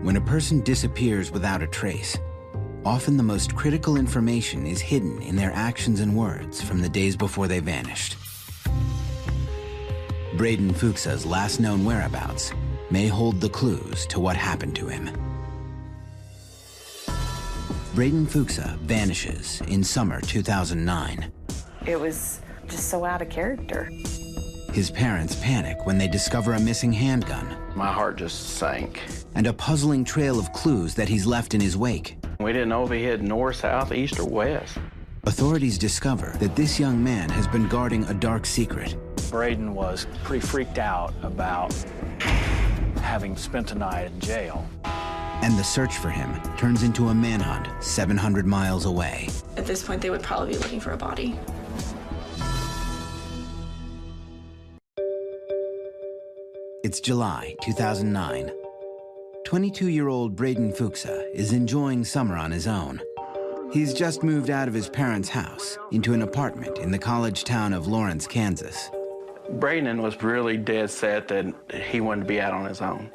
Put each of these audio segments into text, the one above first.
When a person disappears without a trace, often the most critical information is hidden in their actions and words from the days before they vanished. Braden Fuchsa's last known whereabouts may hold the clues to what happened to him. Braden Fuchsa vanishes in summer 2009. It was just so out of character. His parents panic when they discover a missing handgun. My heart just sank. And a puzzling trail of clues that he's left in his wake. We didn't know if he hid north, south, east, or west. Authorities discover that this young man has been guarding a dark secret. Braden was pretty freaked out about having spent a night in jail. And the search for him turns into a manhunt 700 miles away. At this point, they would probably be looking for a body. It's July 2009. 22-year-old Braden Fuchsa is enjoying summer on his own. He's just moved out of his parents' house into an apartment in the college town of Lawrence, Kansas. Braden was really dead set that he wanted to be out on his own.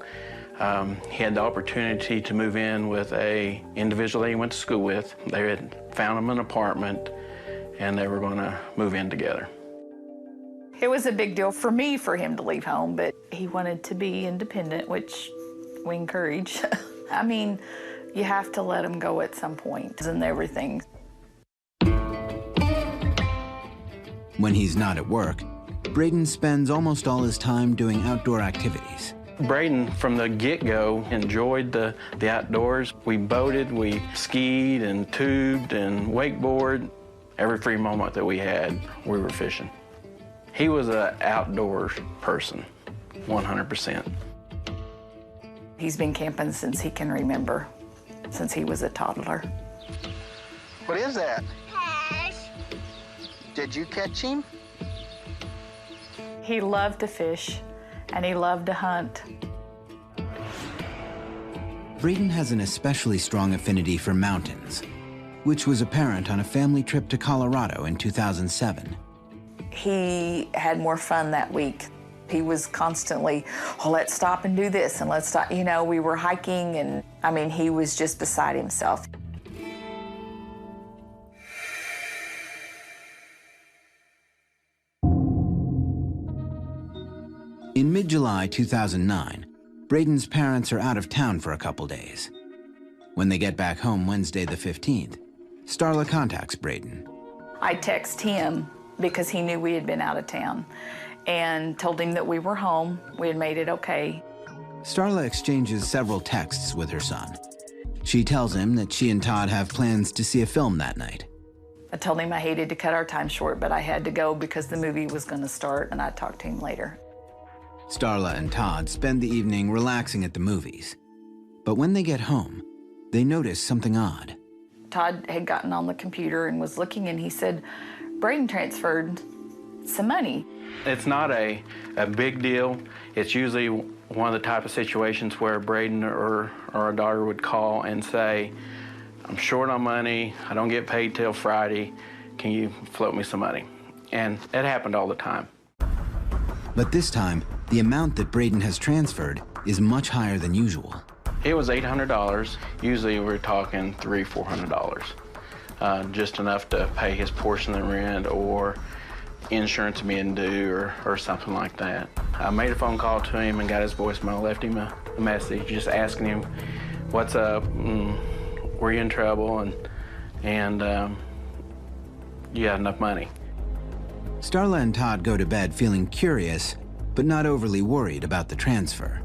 He had the opportunity to move in with an individual that he went to school with. They had found him an apartment, and they were going to move in together. It was a big deal for me for him to leave home, but he wanted to be independent, which we encourage. I mean, you have to let him go at some point and everything. When he's not at work, Braden spends almost all his time doing outdoor activities. Braden, from the get-go, enjoyed the outdoors. We boated, we skied and tubed and wakeboard. Every free moment that we had, we were fishing. He was an outdoors person, 100%. He's been camping since he can remember, since he was a toddler. What is that? Fish. Did you catch him? He loved to fish, and he loved to hunt. Braden has an especially strong affinity for mountains, which was apparent on a family trip to Colorado in 2007. He had more fun that week. He was constantly, oh, let's stop and do this, and let's stop. You know, we were hiking, and I mean, he was just beside himself. In mid-July 2009, Braden's parents are out of town for a couple days. When they get back home Wednesday the 15th, Starla contacts Braden. I text him because he knew we had been out of town and told him that we were home, we had made it okay. Starla exchanges several texts with her son. She tells him that she and Todd have plans to see a film that night. I told him I hated to cut our time short, but I had to go because the movie was going to start, and I'd talk to him later. Starla and Todd spend the evening relaxing at the movies. But when they get home, they notice something odd. Todd had gotten on the computer and was looking, and he said, Braden transferred some money. It's not a big deal. It's usually one of the type of situations where Braden or a daughter would call and say, I'm short on money, I don't get paid till Friday, can you float me some money? And it happened all the time. But this time, the amount that Braden has transferred is much higher than usual. It was $800. Usually we're talking $300, $400. Just enough to pay his portion of the rent or insurance being due or something like that. I made a phone call to him and got his voicemail, left him a message just asking him, what's up, were you in trouble, and you got enough money. Starla and Todd go to bed feeling curious, but not overly worried about the transfer.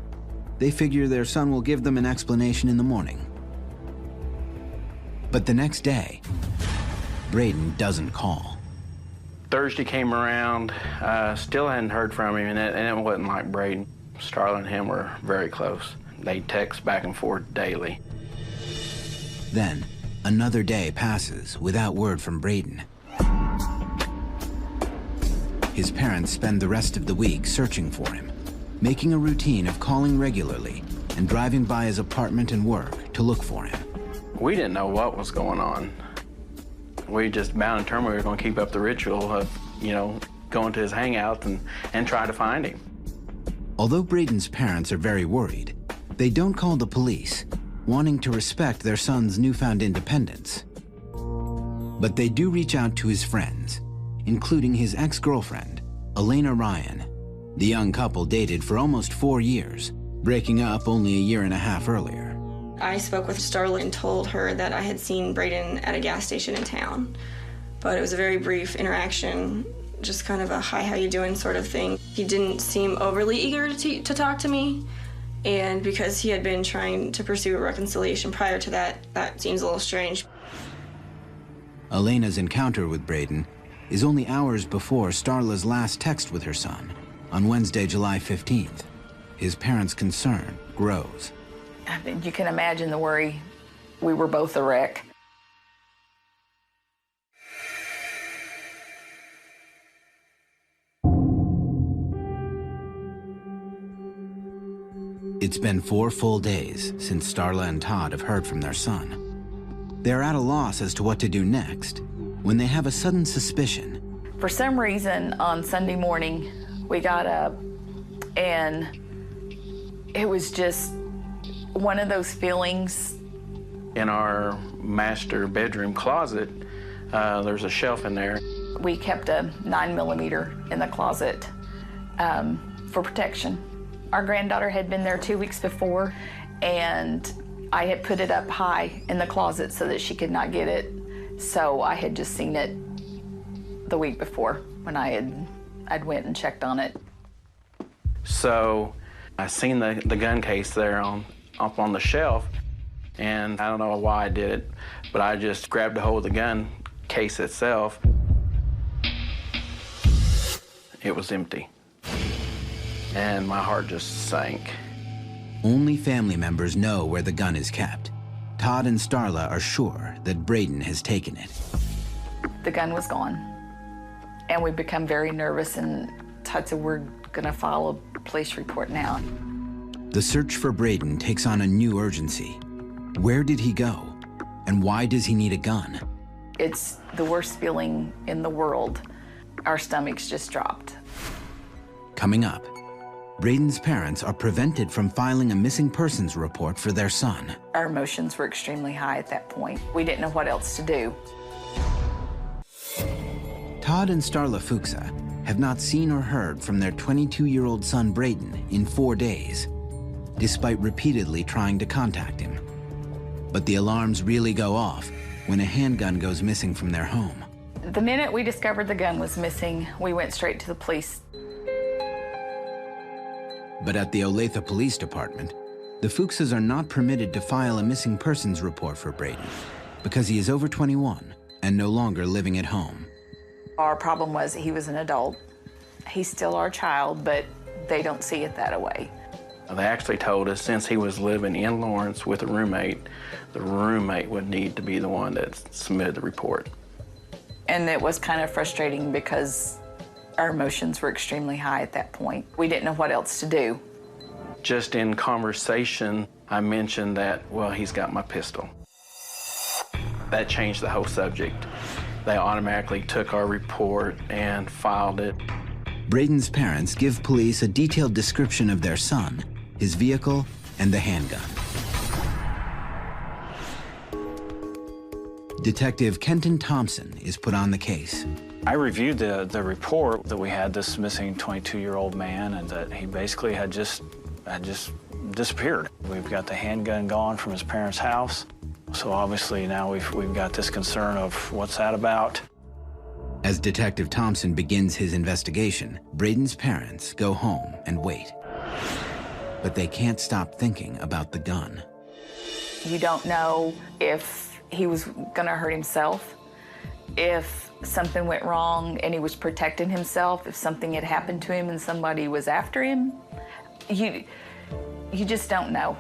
They figure their son will give them an explanation in the morning. But the next day, Braden doesn't call. Thursday came around, still hadn't heard from him, and it wasn't like Braden. Starla and him were very close. They text back and forth daily. Then, another day passes without word from Braden. His parents spend the rest of the week searching for him, making a routine of calling regularly and driving by his apartment and work to look for him. We didn't know what was going on. We just bound and determined we were going to keep up the ritual of, going to his hangout and try to find him. Although Braden's parents are very worried, They don't call the police, wanting to respect their son's newfound independence. But they do reach out to his friends, including his ex-girlfriend, Elena Ryan. The young couple dated for almost 4 years, breaking up only a year and a half earlier. I spoke with Starla and told her that I had seen Braden at a gas station in town. But it was a very brief interaction, just kind of a hi, how you doing sort of thing. He didn't seem overly eager to talk to me. And because he had been trying to pursue a reconciliation prior to that, that seems a little strange. Elena's encounter with Braden is only hours before Starla's last text with her son on Wednesday, July 15th. His parents' concern grows. I mean, you can imagine the worry. We were both a wreck. It's been 4 full days since Starla and Todd have heard from their son. They're at a loss as to what to do next when they have a sudden suspicion. For some reason, on Sunday morning, we got up and it was just one of those feelings. In our master bedroom closet, there's a shelf in there. We kept a 9mm in the closet for protection. Our granddaughter had been there 2 weeks before, and I had put it up high in the closet so that she could not get it. So I had just seen it the week before when I'd went and checked on it. So I seen the gun case there up on the shelf, and I don't know why I did it, but I just grabbed a hold of the gun case itself. It was empty, and my heart just sank. Only family members know where the gun is kept. Todd and Starla are sure that Braden has taken it. The gun was gone, and we become very nervous, and Todd said, we're gonna file a police report now. The search for Braden takes on a new urgency. Where did he go? And why does he need a gun? It's the worst feeling in the world. Our stomachs just dropped. Coming up, Braden's parents are prevented from filing a missing persons report for their son. Our emotions were extremely high at that point. We didn't know what else to do. Todd and Starla Fuchsa have not seen or heard from their 22-year-old son Braden in 4 days, despite repeatedly trying to contact him. But the alarms really go off when a handgun goes missing from their home. The minute we discovered the gun was missing, we went straight to the police. But at the Olathe Police Department, the Fuchsas are not permitted to file a missing persons report for Braden because he is over 21 and no longer living at home. Our problem was he was an adult. He's still our child, but they don't see it that way. They actually told us since he was living in Lawrence with a roommate, the roommate would need to be the one that submitted the report. And it was kind of frustrating because our emotions were extremely high at that point. We didn't know what else to do. Just in conversation, I mentioned that, well, he's got my pistol. That changed the whole subject. They automatically took our report and filed it. Braden's parents give police a detailed description of their son, his vehicle, and the handgun. Detective Kenton Thompson is put on the case. I reviewed the report that we had this missing 22-year-old man, and that he basically had just disappeared. We've got the handgun gone from his parents' house, so obviously now we've got this concern of what's that about. As Detective Thompson begins his investigation, Braden's parents go home and wait. But they can't stop thinking about the gun. You don't know if he was gonna hurt himself, if something went wrong and he was protecting himself, if something had happened to him and somebody was after him. You just don't know.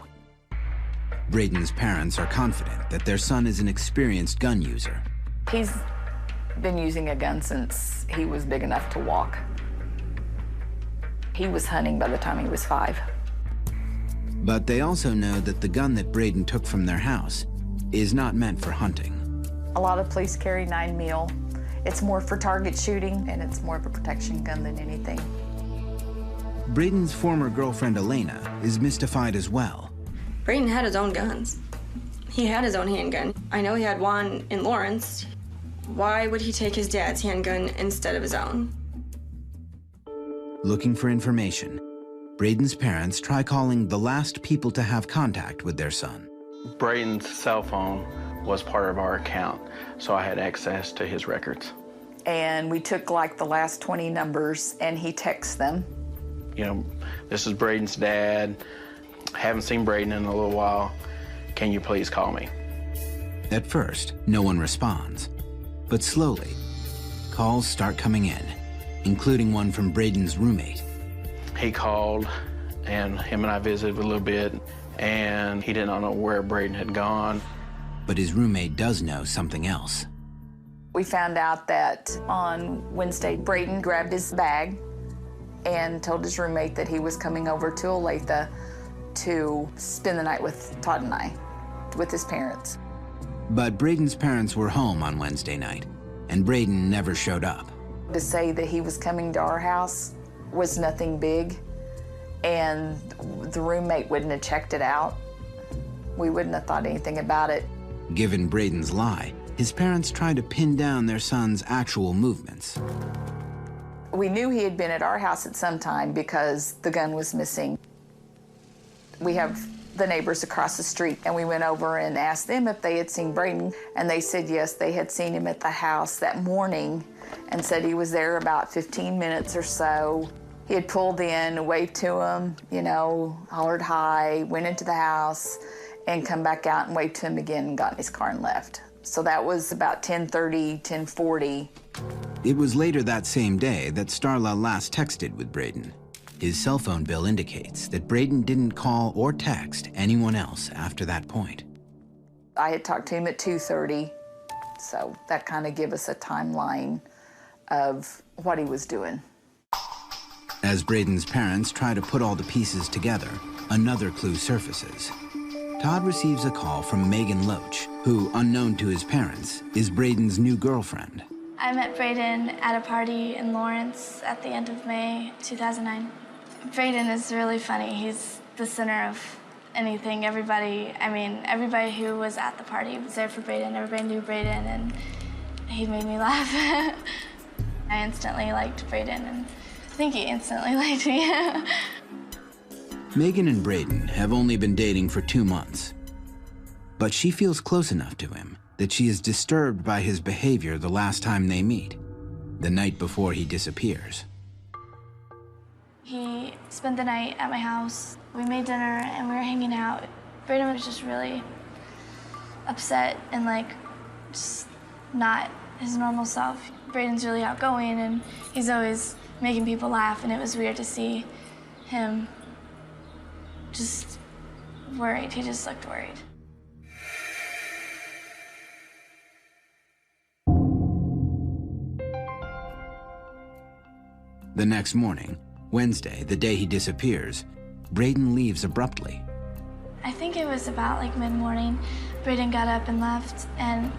Braden's parents are confident that their son is an experienced gun user. He's been using a gun since he was big enough to walk. He was hunting by the time he was 5. But they also know that the gun that Braden took from their house is not meant for hunting. A lot of police carry 9mm. It's more for target shooting, and it's more of a protection gun than anything. Braden's former girlfriend Elena is mystified as well, Braden had his own guns. He had his own handgun. I know he had one in Lawrence. Why would he take his dad's handgun instead of his own? Looking for information, Braden's parents try calling the last people to have contact with their son. Braden's cell phone was part of our account, so I had access to his records. And we took like the last 20 numbers and he texts them. You know, this is Braden's dad. Haven't seen Braden in a little while. Can you please call me? At first, no one responds. But slowly, calls start coming in, including one from Braden's roommate. He called, and him and I visited a little bit, and he did not know where Braden had gone. But his roommate does know something else. We found out that on Wednesday, Braden grabbed his bag and told his roommate that he was coming over to Olathe to spend the night with Todd and I, with his parents. But Braden's parents were home on Wednesday night, and Braden never showed up. To say that he was coming to our house was nothing big, and the roommate wouldn't have checked it out. We wouldn't have thought anything about it. Given Braden's lie, his parents tried to pin down their son's actual movements. We knew he had been at our house at some time because the gun was missing. We have the neighbors across the street, and we went over and asked them if they had seen Braden, and they said yes, they had seen him at the house that morning and said he was there about 15 minutes or so. He had pulled in, waved to him, you know, hollered hi, went into the house, and come back out and waved to him again and got in his car and left. So that was about 10:30, 10:40. It was later that same day that Starla last texted with Braden. His cell phone bill indicates that Braden didn't call or text anyone else after that point. I had talked to him at 2:30, so that kind of gave us a timeline of what he was doing. As Braden's parents try to put all the pieces together, another clue surfaces. Todd receives a call from Megan Loach, who, unknown to his parents, is Braden's new girlfriend. I met Braden at a party in Lawrence at the end of May 2009. Braden is really funny. He's the center of anything. Everybody who was at the party was there for Braden. Everybody knew Braden, and he made me laugh. I instantly liked Braden, and I think he instantly liked me. Megan and Braden have only been dating for 2 months, but she feels close enough to him that she is disturbed by his behavior the last time they meet, the night before he disappears. He spent the night at my house. We made dinner and we were hanging out. Braden was just really upset and just not his normal self. Braden's really outgoing and he's always making people laugh, and it was weird to see him just worried. He just looked worried. The next morning, Wednesday, the day he disappears, Braden leaves abruptly. I think it was about mid-morning. Braden got up and left, and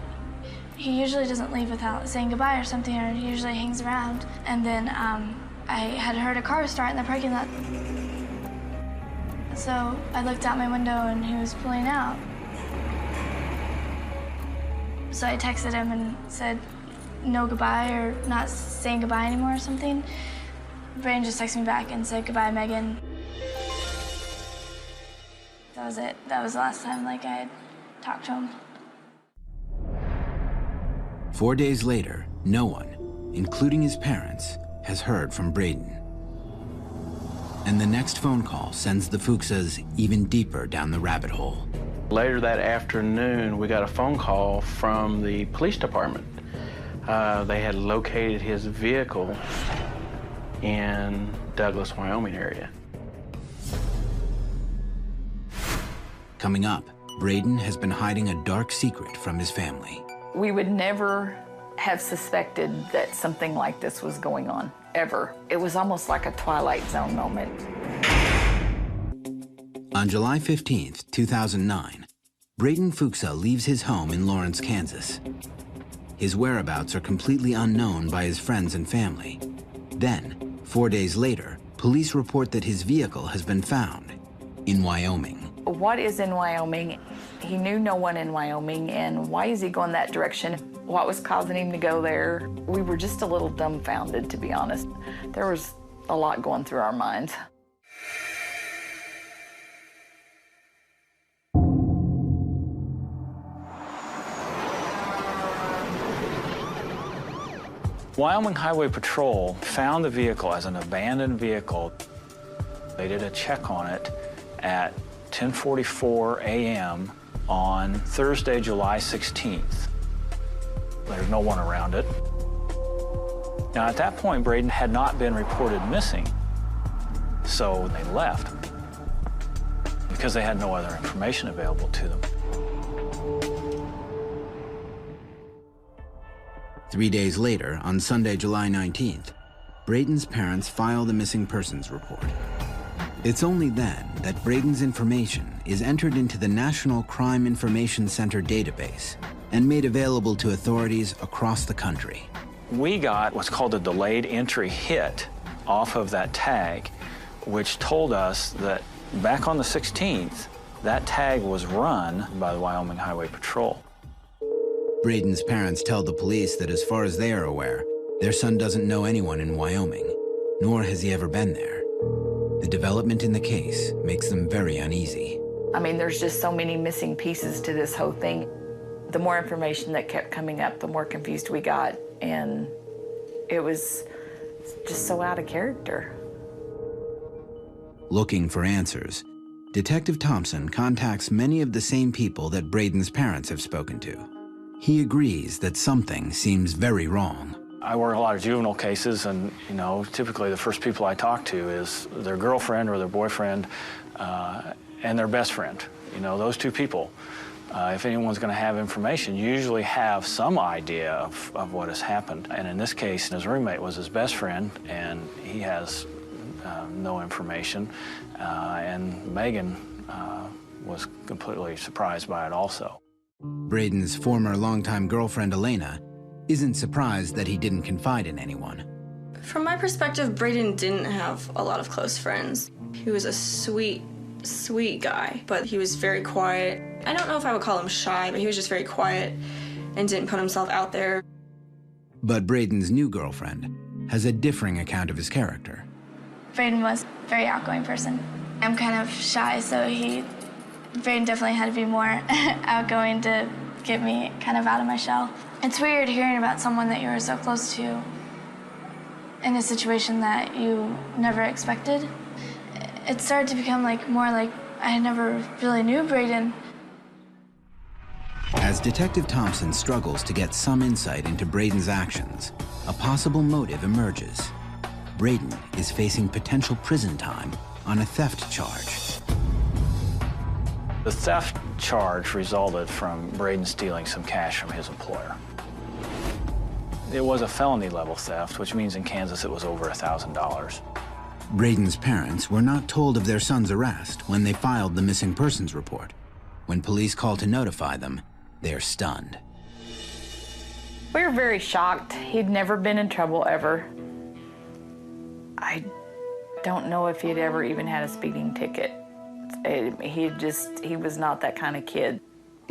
he usually doesn't leave without saying goodbye or something, or he usually hangs around. And then I had heard a car start in the parking lot. So I looked out my window and he was pulling out. So I texted him and said no goodbye or not saying goodbye anymore or something. Braden just texted me back and said goodbye, Megan. That was it. That was the last time I had talked to him. 4 days later, no one, including his parents, has heard from Braden. And the next phone call sends the Fuchsas even deeper down the rabbit hole. Later that afternoon, we got a phone call from the police department. They had located his vehicle in Douglas, Wyoming area. Coming up, Braden has been hiding a dark secret from his family. We would never have suspected that something like this was going on, ever. It was almost like a Twilight Zone moment. On July 15th, 2009, Braden Fuchsa leaves his home in Lawrence, Kansas. His whereabouts are completely unknown by his friends and family. Then, 4 days later, police report that his vehicle has been found in Wyoming. What is in Wyoming? He knew no one in Wyoming, and why is he going that direction? What was causing him to go there? We were just a little dumbfounded, to be honest. There was a lot going through our minds. Wyoming Highway Patrol found the vehicle as an abandoned vehicle. They did a check on it at 10:44 a.m. on Thursday, July 16th. There's no one around it. Now, at that point, Braden had not been reported missing, so they left because they had no other information available to them. 3 days later, on Sunday, July 19th, Braden's parents file the missing persons report. It's only then that Braden's information is entered into the National Crime Information Center database and made available to authorities across the country. We got what's called a delayed entry hit off of that tag, which told us that back on the 16th, that tag was run by the Wyoming Highway Patrol. Braden's parents tell the police that as far as they are aware, their son doesn't know anyone in Wyoming, nor has he ever been there. The development in the case makes them very uneasy. I mean, there's just so many missing pieces to this whole thing. The more information that kept coming up, the more confused we got, and it was just so out of character. Looking for answers, Detective Thompson contacts many of the same people that Braden's parents have spoken to. He agrees that something seems very wrong. I work a lot of juvenile cases, and typically the first people I talk to is their girlfriend or their boyfriend and their best friend. Those two people. If anyone's going to have information, usually have some idea of what has happened. And in this case, his roommate was his best friend, and he has no information. And Megan was completely surprised by it also. Braden's former longtime girlfriend, Elena, isn't surprised that he didn't confide in anyone. From my perspective, Braden didn't have a lot of close friends. He was a sweet guy, but he was very quiet. I don't know if I would call him shy, but he was just very quiet and didn't put himself out there. But Braden's new girlfriend has a differing account of his character. Braden was a very outgoing person. I'm kind of shy, so Braden definitely had to be more outgoing to get me kind of out of my shell. It's weird hearing about someone that you were so close to in a situation that you never expected. It started to become more like I never really knew Braden. As Detective Thompson struggles to get some insight into Braden's actions, a possible motive emerges. Braden is facing potential prison time on a theft charge. The theft charge resulted from Braden stealing some cash from his employer. It was a felony level theft, which means in Kansas it was over $1,000. Braden's parents were not told of their son's arrest when they filed the missing persons report. When police call to notify them, they're stunned. We were very shocked. He'd never been in trouble ever. I don't know if he'd ever even had a speeding ticket. He was not that kind of kid.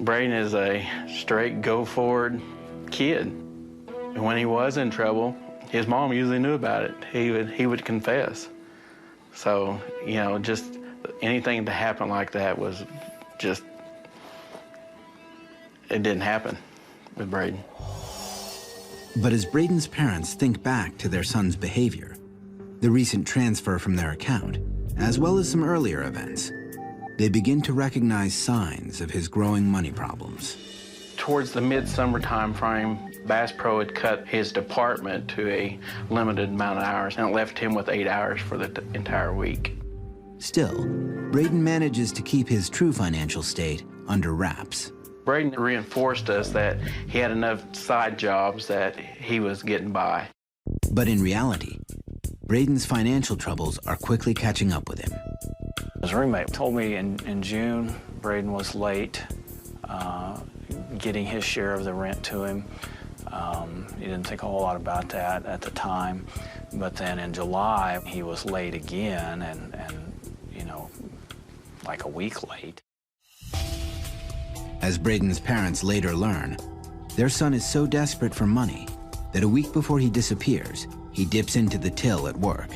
Braden is a straight, go-forward kid. And when he was in trouble, his mom usually knew about it. He would confess. So, just anything to happen like that was just, it didn't happen with Braden. But as Braden's parents think back to their son's behavior, the recent transfer from their account, as well as some earlier events, they begin to recognize signs of his growing money problems. Towards the midsummer time frame, Bass Pro had cut his department to a limited amount of hours, and it left him with 8 hours for the entire week. Still, Braden manages to keep his true financial state under wraps. Braden reinforced us that he had enough side jobs that he was getting by. But in reality, Braden's financial troubles are quickly catching up with him. His roommate told me in June, Braden was late getting his share of the rent to him. He didn't think a whole lot about that at the time. But then in July, he was late again and like a week late. As Braden's parents later learn, their son is so desperate for money that a week before he disappears, he dips into the till at work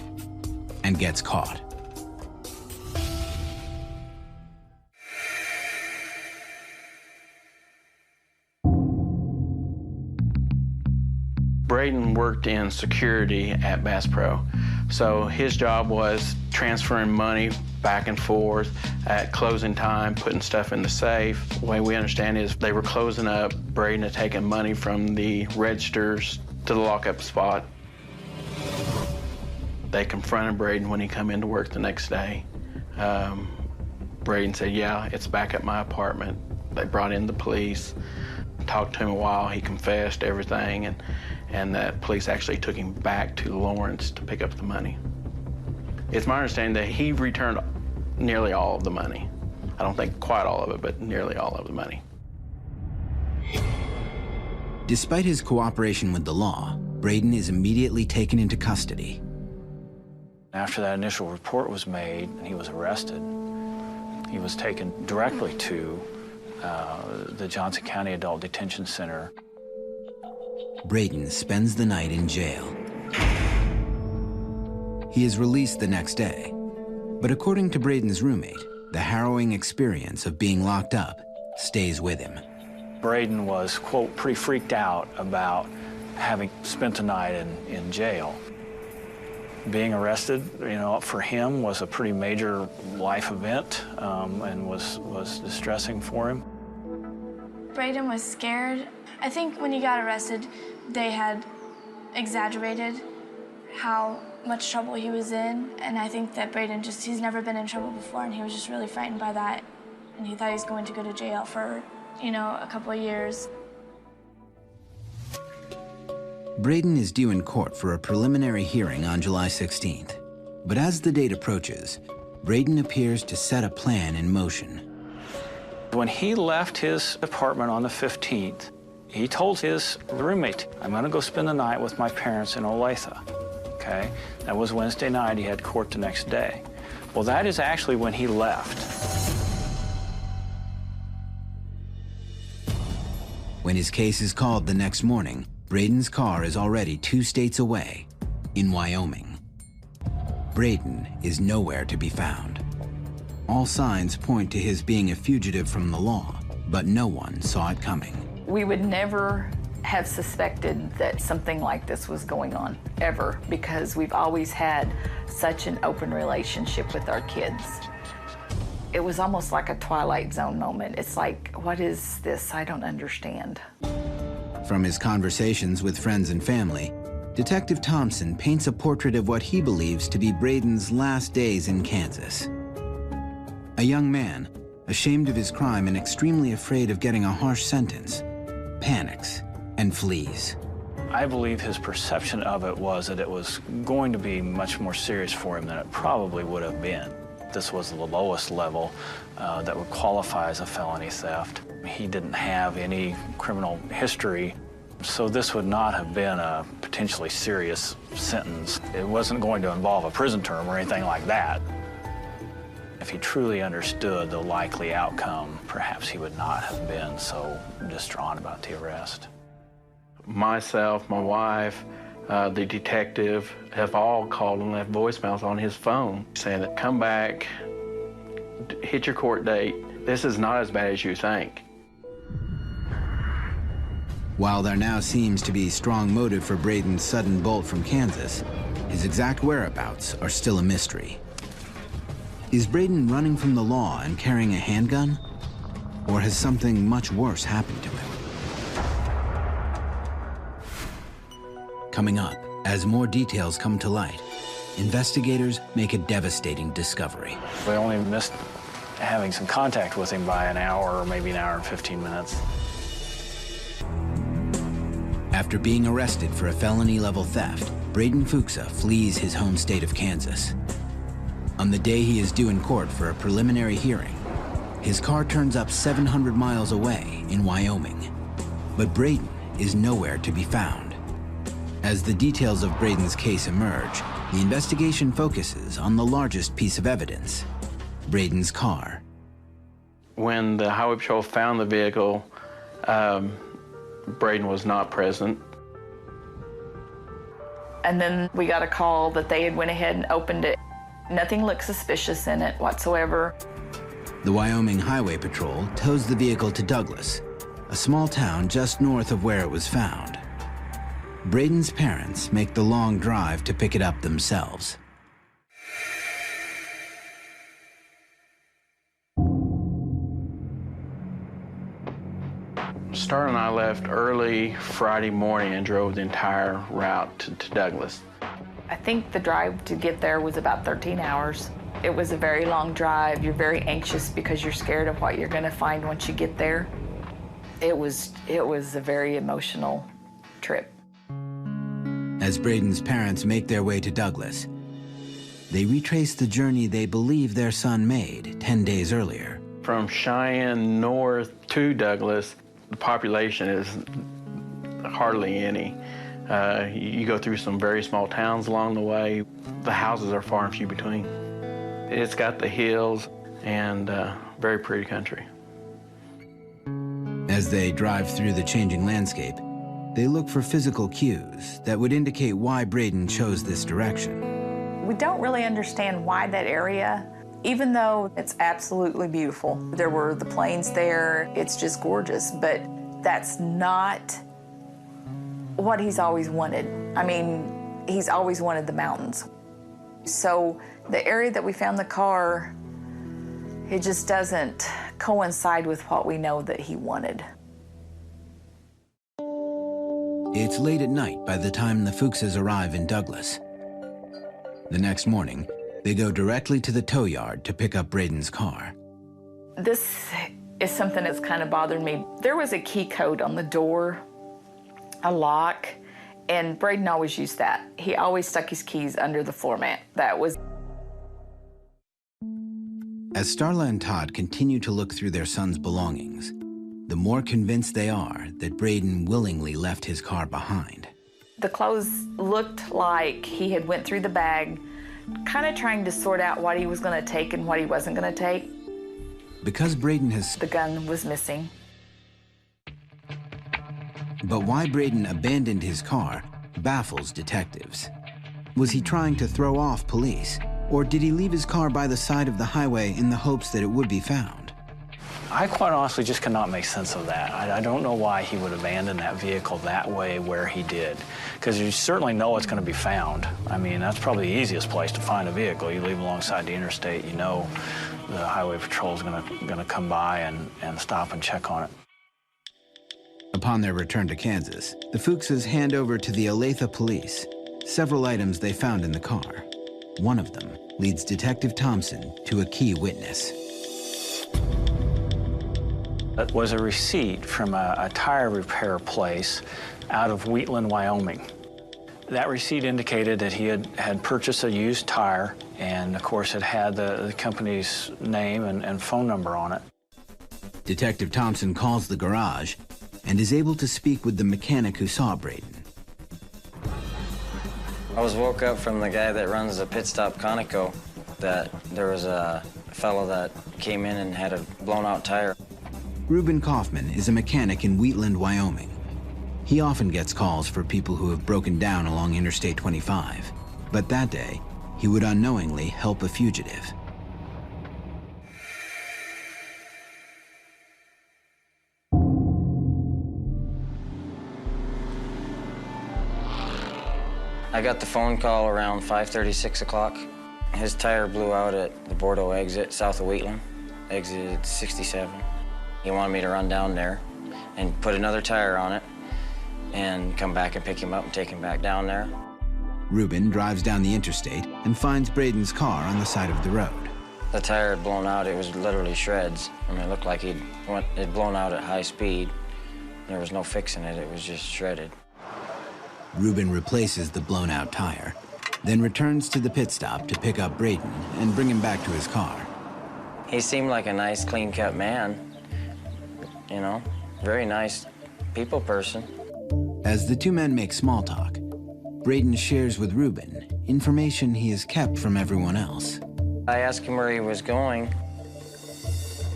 and gets caught. Braden worked in security at Bass Pro. So his job was transferring money back and forth at closing time, putting stuff in the safe. The way we understand is they were closing up. Braden had taken money from the registers to the lockup spot. They confronted Braden when he come into work the next day. Braden said, yeah, it's back at my apartment. They brought in the police, talked to him a while. He confessed everything, and that police actually took him back to Lawrence to pick up the money. It's my understanding that he returned nearly all of the money. I don't think quite all of it, but nearly all of the money. Despite his cooperation with the law, Braden is immediately taken into custody. After that initial report was made, he was arrested. He was taken directly to the Johnson County Adult Detention Center. Braden spends the night in jail. He is released the next day, but according to Braden's roommate, the harrowing experience of being locked up stays with him. Braden was, quote, pretty freaked out about having spent the night in jail. Being arrested, for him was a pretty major life event and was distressing for him. Braden was scared. I think when he got arrested, they had exaggerated how much trouble he was in, and I think that Braden he's never been in trouble before, and he was just really frightened by that, and he thought he was going to go to jail for, a couple of years. Braden is due in court for a preliminary hearing on July 16th, but as the date approaches, Braden appears to set a plan in motion. When he left his apartment on the 15th, he told his roommate, I'm gonna go spend the night with my parents in Olathe, okay? That was Wednesday night, he had court the next day. Well, that is actually when he left. When his case is called the next morning, Braden's car is already 2 states away, in Wyoming. Braden is nowhere to be found. All signs point to his being a fugitive from the law, but no one saw it coming. We would never have suspected that something like this was going on, ever, because we've always had such an open relationship with our kids. It was almost like a Twilight Zone moment. It's like, what is this? I don't understand. From his conversations with friends and family, Detective Thompson paints a portrait of what he believes to be Braden's last days in Kansas. A young man, ashamed of his crime and extremely afraid of getting a harsh sentence, panics and flees. I believe his perception of it was that it was going to be much more serious for him than it probably would have been. This was the lowest level that would qualify as a felony theft. He didn't have any criminal history, so this would not have been a potentially serious sentence. It wasn't going to involve a prison term or anything like that. If he truly understood the likely outcome, perhaps he would not have been so distraught about the arrest. Myself, my wife, the detective have all called and left voicemails on his phone saying that come back, hit your court date. This is not as bad as you think. While there now seems to be strong motive for Braden's sudden bolt from Kansas, his exact whereabouts are still a mystery. Is Braden running from the law and carrying a handgun? Or has something much worse happened to him? Coming up, as more details come to light, investigators make a devastating discovery. We only missed having some contact with him by an hour or maybe an hour and 15 minutes. After being arrested for a felony-level theft, Braden Fuchsa flees his home state of Kansas. On the day he is due in court for a preliminary hearing, his car turns up 700 miles away in Wyoming. But Braden is nowhere to be found. As the details of Braden's case emerge, the investigation focuses on the largest piece of evidence, Braden's car. When the Highway Patrol found the vehicle, Braden was not present. And then we got a call that they had went ahead and opened it. Nothing looked suspicious in it whatsoever. The Wyoming Highway Patrol tows the vehicle to Douglas, a small town just north of where it was found. Braden's parents make the long drive to pick it up themselves. Starla and I left early Friday morning and drove the entire route to Douglas. I think the drive to get there was about 13 hours. It was a very long drive. You're very anxious because you're scared of what you're going to find once you get there. It was a very emotional trip. As Braden's parents make their way to Douglas, they retrace the journey they believe their son made 10 days earlier. From Cheyenne north to Douglas, the population is hardly any. You go through some very small towns along the way. The houses are far and few between. It's got the hills and very pretty country. As they drive through the changing landscape, they look for physical cues that would indicate why Braden chose this direction. We don't really understand why that area, even though it's absolutely beautiful. There were the plains there, it's just gorgeous, but that's not what he's always wanted. I mean, he's always wanted the mountains. So the area that we found the car, it just doesn't coincide with what we know that he wanted. It's late at night by the time the Fuchses arrive in Douglas. The next morning, they go directly to the tow yard to pick up Braden's car. This is something that's kind of bothered me. There was a key code on the door, a lock, and Braden always used that. He always stuck his keys under the floor mat. That was... As Starla and Todd continue to look through their son's belongings, the more convinced they are that Braden willingly left his car behind. The clothes looked like he had went through the bag, kind of trying to sort out what he was going to take and what he wasn't going to take. Because Braden has... The gun was missing. But why Braden abandoned his car baffles detectives. Was he trying to throw off police? Or did he leave his car by the side of the highway in the hopes that it would be found? I quite honestly just cannot make sense of that. I don't know why he would abandon that vehicle that way where he did. Because you certainly know it's going to be found. I mean, that's probably the easiest place to find a vehicle. You leave alongside the interstate, you know the highway patrol is going to come by and stop and check on it. Upon their return to Kansas, the Fuchses hand over to the Olathe police several items they found in the car. One of them leads Detective Thompson to a key witness. That was a receipt from a tire repair place out of Wheatland, Wyoming. That receipt indicated that he had purchased a used tire, and of course it had the company's name and phone number on it. Detective Thompson calls the garage and is able to speak with the mechanic who saw Braden. I was woke up from the guy that runs the pit stop Conoco that there was a fellow that came in and had a blown out tire. Reuben Kaufman is a mechanic in Wheatland, Wyoming. He often gets calls for people who have broken down along Interstate 25. But that day, he would unknowingly help a fugitive. I got the phone call around 5:30, 6 o'clock. His tire blew out at the Bordeaux exit, south of Wheatland, exit 67. He wanted me to run down there and put another tire on it and come back and pick him up and take him back down there. Reuben drives down the interstate and finds Braden's car on the side of the road. The tire had blown out. It was literally shreds. I mean, it looked like it'd blown out at high speed. There was no fixing it. It was just shredded. Reuben replaces the blown-out tire, then returns to the pit stop to pick up Braden and bring him back to his car. He seemed like a nice, clean-cut man. You know, very nice people person. As the two men make small talk, Braden shares with Reuben information he has kept from everyone else. I asked him where he was going,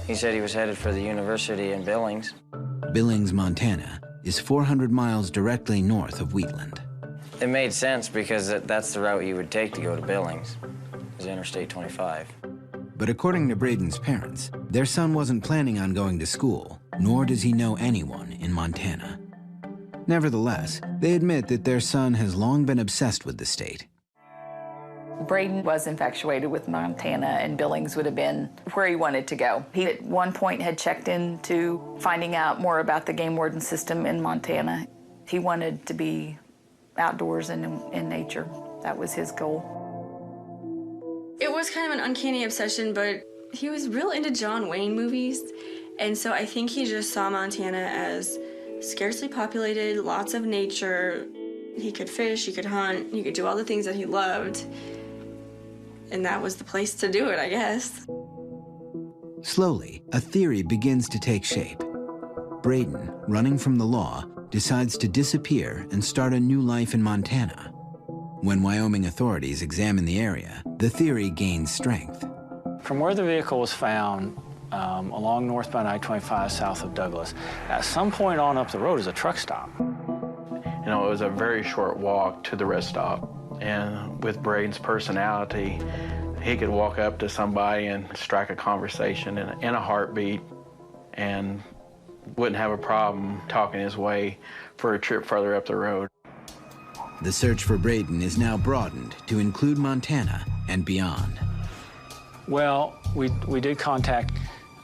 He said he was headed for the university in Billings. Billings, Montana, is 400 miles directly north of Wheatland. It made sense because that's the route you would take to go to Billings, is Interstate 25. But according to Braden's parents, their son wasn't planning on going to school, nor does he know anyone in Montana. Nevertheless, they admit that their son has long been obsessed with the state. Braden was infatuated with Montana, and Billings would have been where he wanted to go. He at one point had checked into finding out more about the game warden system in Montana. He wanted to be outdoors and in nature. That was his goal. It was kind of an uncanny obsession, but he was real into John Wayne movies, and so I think he just saw Montana as scarcely populated, lots of nature. He could fish, he could hunt, he could do all the things that he loved. And that was the place to do it, I guess. Slowly, a theory begins to take shape. Braden, running from the law, decides to disappear and start a new life in Montana. When Wyoming authorities examine the area, the theory gains strength. From where the vehicle was found, along northbound I-25 south of Douglas, at some point on up the road is a truck stop. You know, it was a very short walk to the rest stop. And with Braden's personality, he could walk up to somebody and strike a conversation in a heartbeat and wouldn't have a problem talking his way for a trip further up the road. The search for Braden is now broadened to include Montana and beyond. Well, we did contact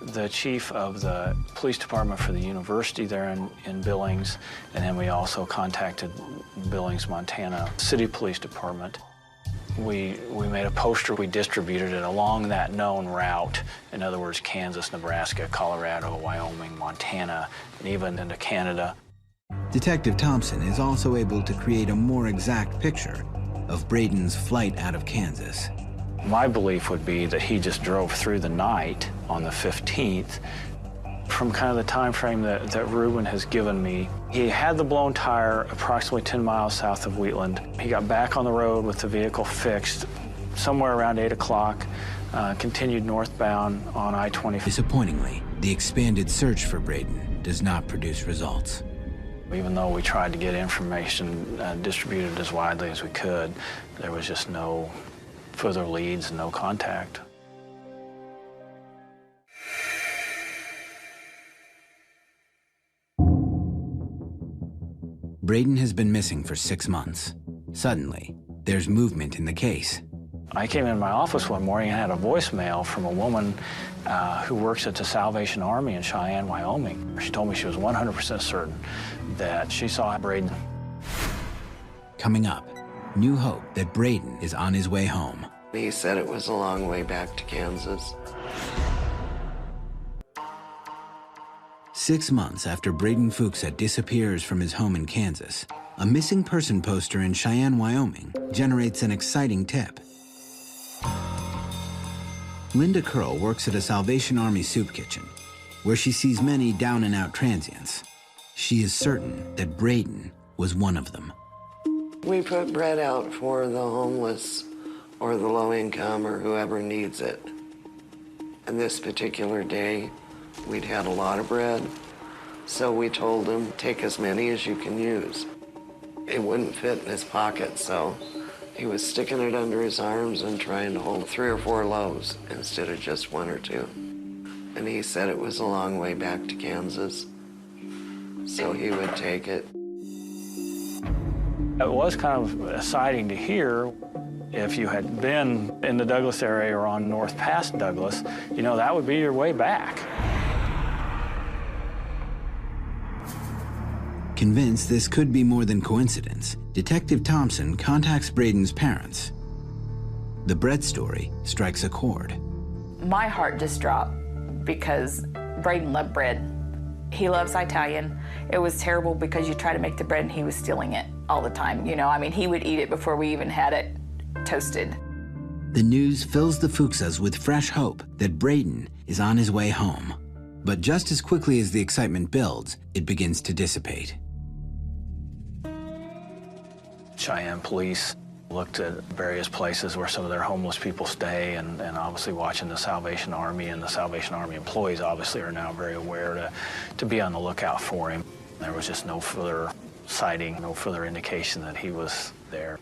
the chief of the police department for the university there in Billings, and then we also contacted Billings, Montana City Police Department. We made a poster, we distributed it along that known route. In other words, Kansas, Nebraska, Colorado, Wyoming, Montana, and even into Canada. Detective Thompson is also able to create a more exact picture of Braden's flight out of Kansas. My belief would be that he just drove through the night on the 15th. From kind of the time frame that Ruben has given me, he had the blown tire approximately 10 miles south of Wheatland. He got back on the road with the vehicle fixed somewhere around 8 o'clock, continued northbound on I-20. Disappointingly, the expanded search for Braden does not produce results. Even though we tried to get information distributed as widely as we could, there was just no further leads, no contact. Braden has been missing for 6 months. Suddenly, there's movement in the case. I came in my office one morning and had a voicemail from a woman who works at the Salvation Army in Cheyenne, Wyoming. She told me she was 100% certain that she saw Braden. Coming up, new hope that Braden is on his way home. He said it was a long way back to Kansas. 6 months after Braden Fuchsa disappears from his home in Kansas, a missing person poster in Cheyenne, Wyoming generates an exciting tip. Linda Curl works at a Salvation Army soup kitchen, where she sees many down-and-out transients. She is certain that Braden was one of them. We put bread out for the homeless or the low income or whoever needs it. And this particular day, we'd had a lot of bread, so we told him, take as many as you can use. It wouldn't fit in his pocket, so he was sticking it under his arms and trying to hold 3 or 4 loaves instead of just 1 or 2. And he said it was a long way back to Kansas, so he would take it. It was kind of exciting to hear. If you had been in the Douglas area or on north past Douglas, you know, that would be your way back. Convinced this could be more than coincidence, Detective Thompson contacts Braden's parents. The bread story strikes a chord. My heart just dropped because Braden loved bread. He loves Italian. It was terrible because you try to make the bread and he was stealing it all the time. You know, I mean, he would eat it before we even had it toasted. The news fills the Fuchsas with fresh hope that Braden is on his way home. But just as quickly as the excitement builds, it begins to dissipate. Cheyenne police Looked at various places where some of their homeless people stay, and obviously watching the Salvation Army, and the Salvation Army employees obviously are now very aware to be on the lookout for him. There was just no further sighting, no further indication that he was there.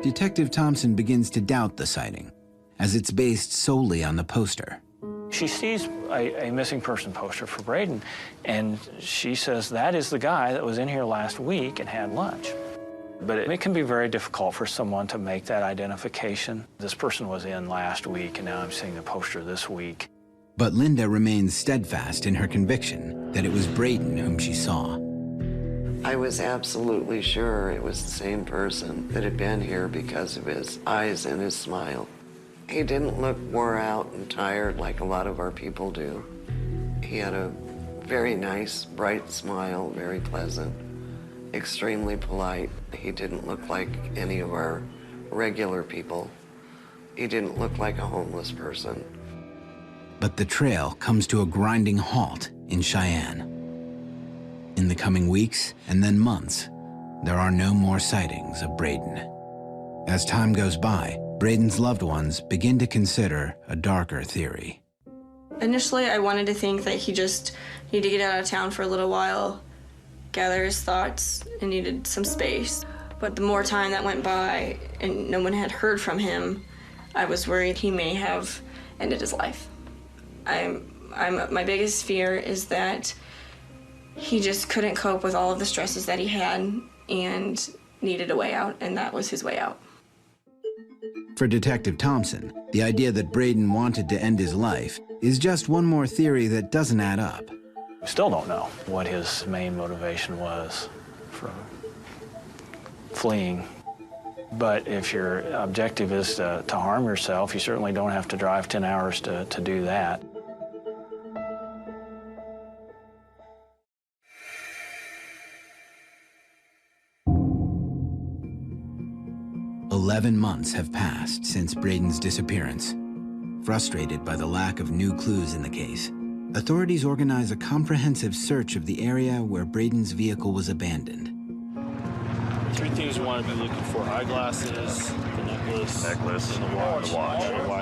Detective Thompson begins to doubt the sighting, as it's based solely on the poster. She sees a missing person poster for Braden, and she says, that is the guy that was in here last week and had lunch. But it can be very difficult for someone to make that identification. This person was in last week, and now I'm seeing the poster this week. But Linda remains steadfast in her conviction that it was Braden whom she saw. I was absolutely sure it was the same person that had been here because of his eyes and his smile. He didn't look wore out and tired like a lot of our people do. He had a very nice, bright smile, very pleasant, extremely polite. He didn't look like any of our regular people. He didn't look like a homeless person. But the trail comes to a grinding halt in Cheyenne. In the coming weeks and then months, there are no more sightings of Braden. As time goes by, Braden's loved ones begin to consider a darker theory. Initially, I wanted to think that he just needed to get out of town for a little while, gather his thoughts, and needed some space. But the more time that went by and no one had heard from him, I was worried he may have ended his life. My biggest fear is that he just couldn't cope with all of the stresses that he had and needed a way out, and that was his way out. For Detective Thompson, the idea that Braden wanted to end his life is just one more theory that doesn't add up. We still don't know what his main motivation was for fleeing. But if your objective is to harm yourself, you certainly don't have to drive 10 hours to do that. "11 months have passed since Braden's disappearance. Frustrated by the lack of new clues in the case, authorities organize a comprehensive search of the area where Braden's vehicle was abandoned. Three things we want to be looking for: eyeglasses, the necklace, and the watch.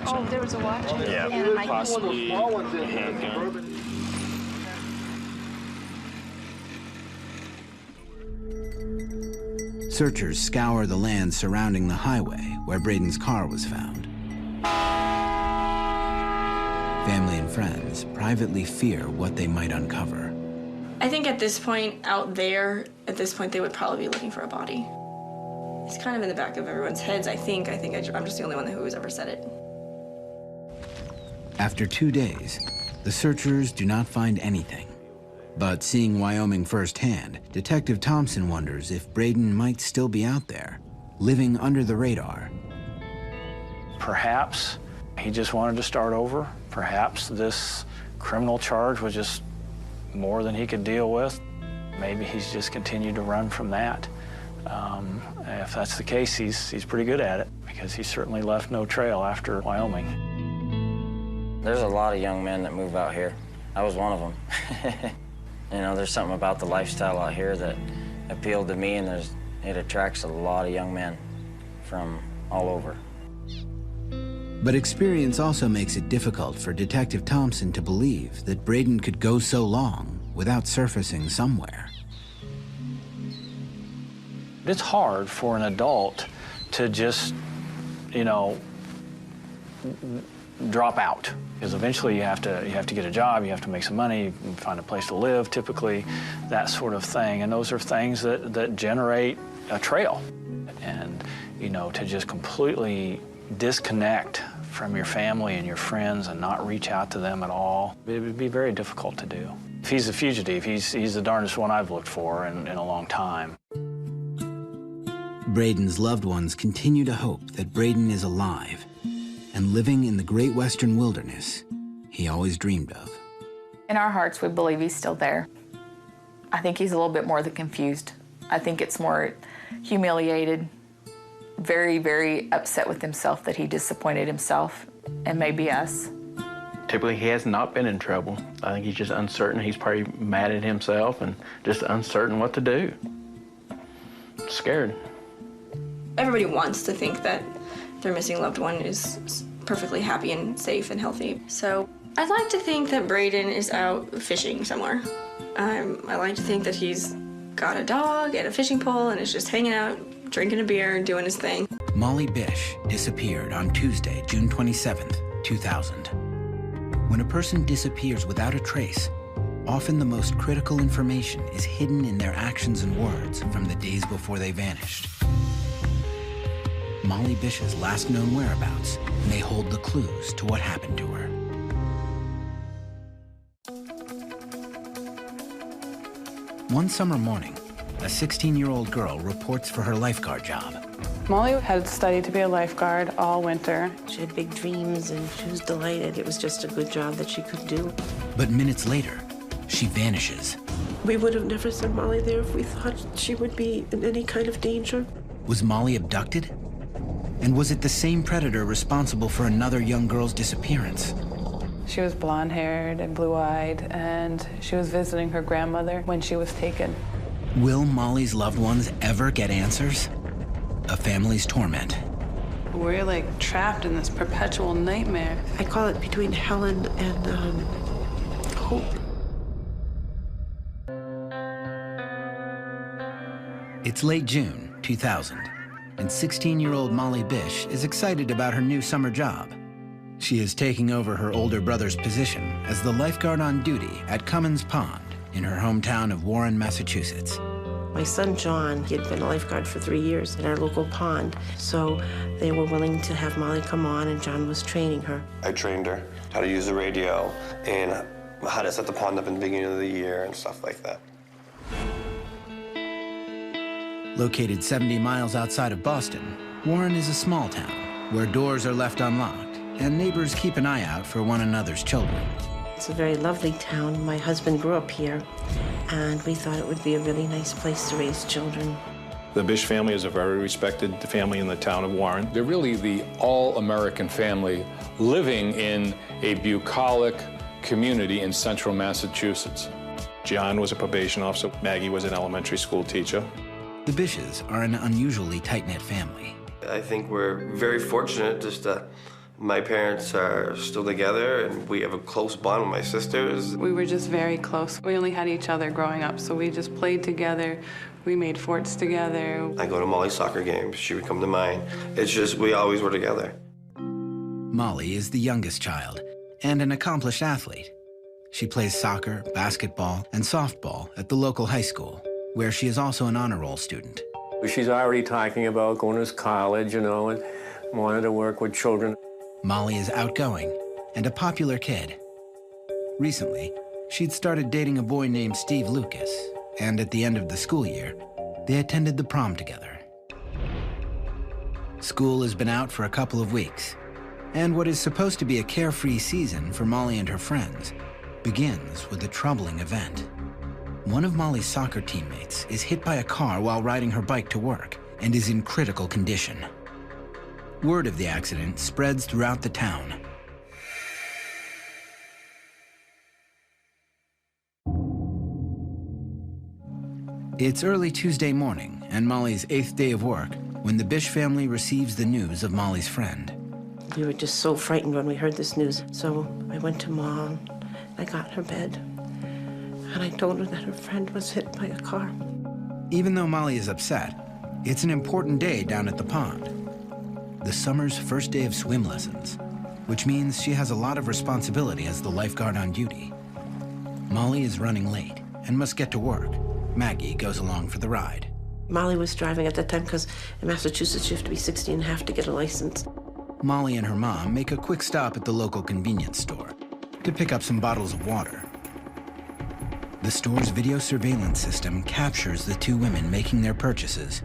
Oh, there was a watch? Yeah, And a possibly a handgun. Searchers scour the land surrounding the highway where Braden's car was found. Family and friends privately fear what they might uncover. I think at this point, out there, they would probably be looking for a body. It's kind of in the back of everyone's heads, I think. I'm just the only one who has ever said it. After 2 days, the searchers do not find anything. But seeing Wyoming firsthand, Detective Thompson wonders if Braden might still be out there, living under the radar. Perhaps he just wanted to start over. Perhaps this criminal charge was just more than he could deal with. Maybe he's just continued to run from that. If that's the case, he's pretty good at it, because he certainly left no trail after Wyoming. There's a lot of young men that move out here. I was one of them. You know, there's something about the lifestyle out here that appealed to me, and it attracts a lot of young men from all over. But experience also makes it difficult for Detective Thompson to believe that Braden could go so long without surfacing somewhere. It's hard for an adult to just, drop out, because eventually you have to get a job, you have to make some money, you can find a place to live, typically, that sort of thing. And those are things that generate a trail. And, to just completely disconnect from your family and your friends and not reach out to them at all, it would be very difficult to do. If he's a fugitive, he's the darndest one I've looked for in a long time. Braden's loved ones continue to hope that Braden is alive and living in the great western wilderness he always dreamed of. In our hearts, we believe he's still there. I think he's a little bit more than confused. I think it's more humiliated, very, very upset with himself that he disappointed himself and maybe us. Typically, he has not been in trouble. I think he's just uncertain. He's probably mad at himself and just uncertain what to do. Scared. Everybody wants to think that their missing loved one is perfectly happy and safe and healthy. So I'd like to think that Braden is out fishing somewhere. I like to think that he's got a dog and a fishing pole and is just hanging out, drinking a beer, and doing his thing. Molly Bish disappeared on Tuesday, June 27th, 2000. When a person disappears without a trace, often the most critical information is hidden in their actions and words from the days before they vanished. Molly Bish's last known whereabouts may hold the clues to what happened to her. One summer morning, a 16-year-old girl reports for her lifeguard job. Molly had studied to be a lifeguard all winter. She had big dreams and she was delighted. It was just a good job that she could do. But minutes later, she vanishes. We would have never sent Molly there if we thought she would be in any kind of danger. Was Molly abducted? And was it the same predator responsible for another young girl's disappearance? She was blonde-haired and blue-eyed, and she was visiting her grandmother when she was taken. Will Molly's loved ones ever get answers? A family's torment. We're like trapped in this perpetual nightmare. I call it between Helen and hope. It's late June 2000, and 16-year-old Molly Bish is excited about her new summer job. She is taking over her older brother's position as the lifeguard on duty at Cummins Pond in her hometown of Warren, Massachusetts. My son, John, he had been a lifeguard for 3 years in our local pond, so they were willing to have Molly come on, and John was training her. I trained her how to use the radio and how to set the pond up in the beginning of the year and stuff like that. Located 70 miles outside of Boston, Warren is a small town where doors are left unlocked and neighbors keep an eye out for one another's children. It's a very lovely town. My husband grew up here, and we thought it would be a really nice place to raise children. The Bish family is a very respected family in the town of Warren. They're really the all-American family living in a bucolic community in central Massachusetts. John was a probation officer. Maggie was an elementary school teacher. The Bishes are an unusually tight-knit family. I think we're very fortunate just that my parents are still together and we have a close bond with my sisters. We were just very close. We only had each other growing up, so we just played together. We made forts together. I go to Molly's soccer games. She would come to mine. It's just we always were together. Molly is the youngest child and an accomplished athlete. She plays soccer, basketball, and softball at the local high school, where she is also an honor roll student. She's already talking about going to college, you know, and wanted to work with children. Molly is outgoing and a popular kid. Recently, she'd started dating a boy named Steve Lucas, and at the end of the school year, they attended the prom together. School has been out for a couple of weeks, and what is supposed to be a carefree season for Molly and her friends begins with a troubling event. One of Molly's soccer teammates is hit by a car while riding her bike to work and is in critical condition. Word of the accident spreads throughout the town. It's early Tuesday morning and Molly's 8th day of work when the Bish family receives the news of Molly's friend. We were just so frightened when we heard this news. So I went to Mom, I got in her bed, and I told her that her friend was hit by a car. Even though Molly is upset, it's an important day down at the pond. The summer's first day of swim lessons, which means she has a lot of responsibility as the lifeguard on duty. Molly is running late and must get to work. Maggie goes along for the ride. Molly was driving at that time because in Massachusetts you have to be 16 and a half to get a license. Molly and her mom make a quick stop at the local convenience store to pick up some bottles of water. The store's video surveillance system captures the two women making their purchases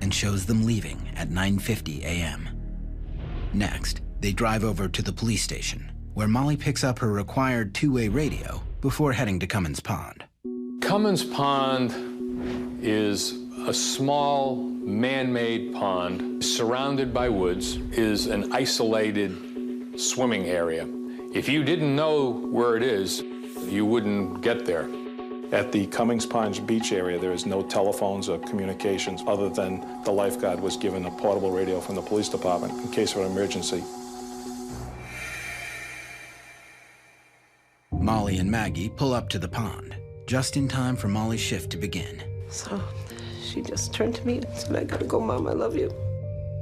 and shows them leaving at 9:50 a.m. Next, they drive over to the police station, where Molly picks up her required two-way radio before heading to Cummins Pond. Cummins Pond is a small man-made pond surrounded by woods, is an isolated swimming area. If you didn't know where it is, you wouldn't get there. At the Cummings Pond Beach area, there is no telephones or communications other than the lifeguard was given a portable radio from the police department in case of an emergency. Molly and Maggie pull up to the pond, just in time for Molly's shift to begin. So she just turned to me and said, "I gotta go, Mom, I love you."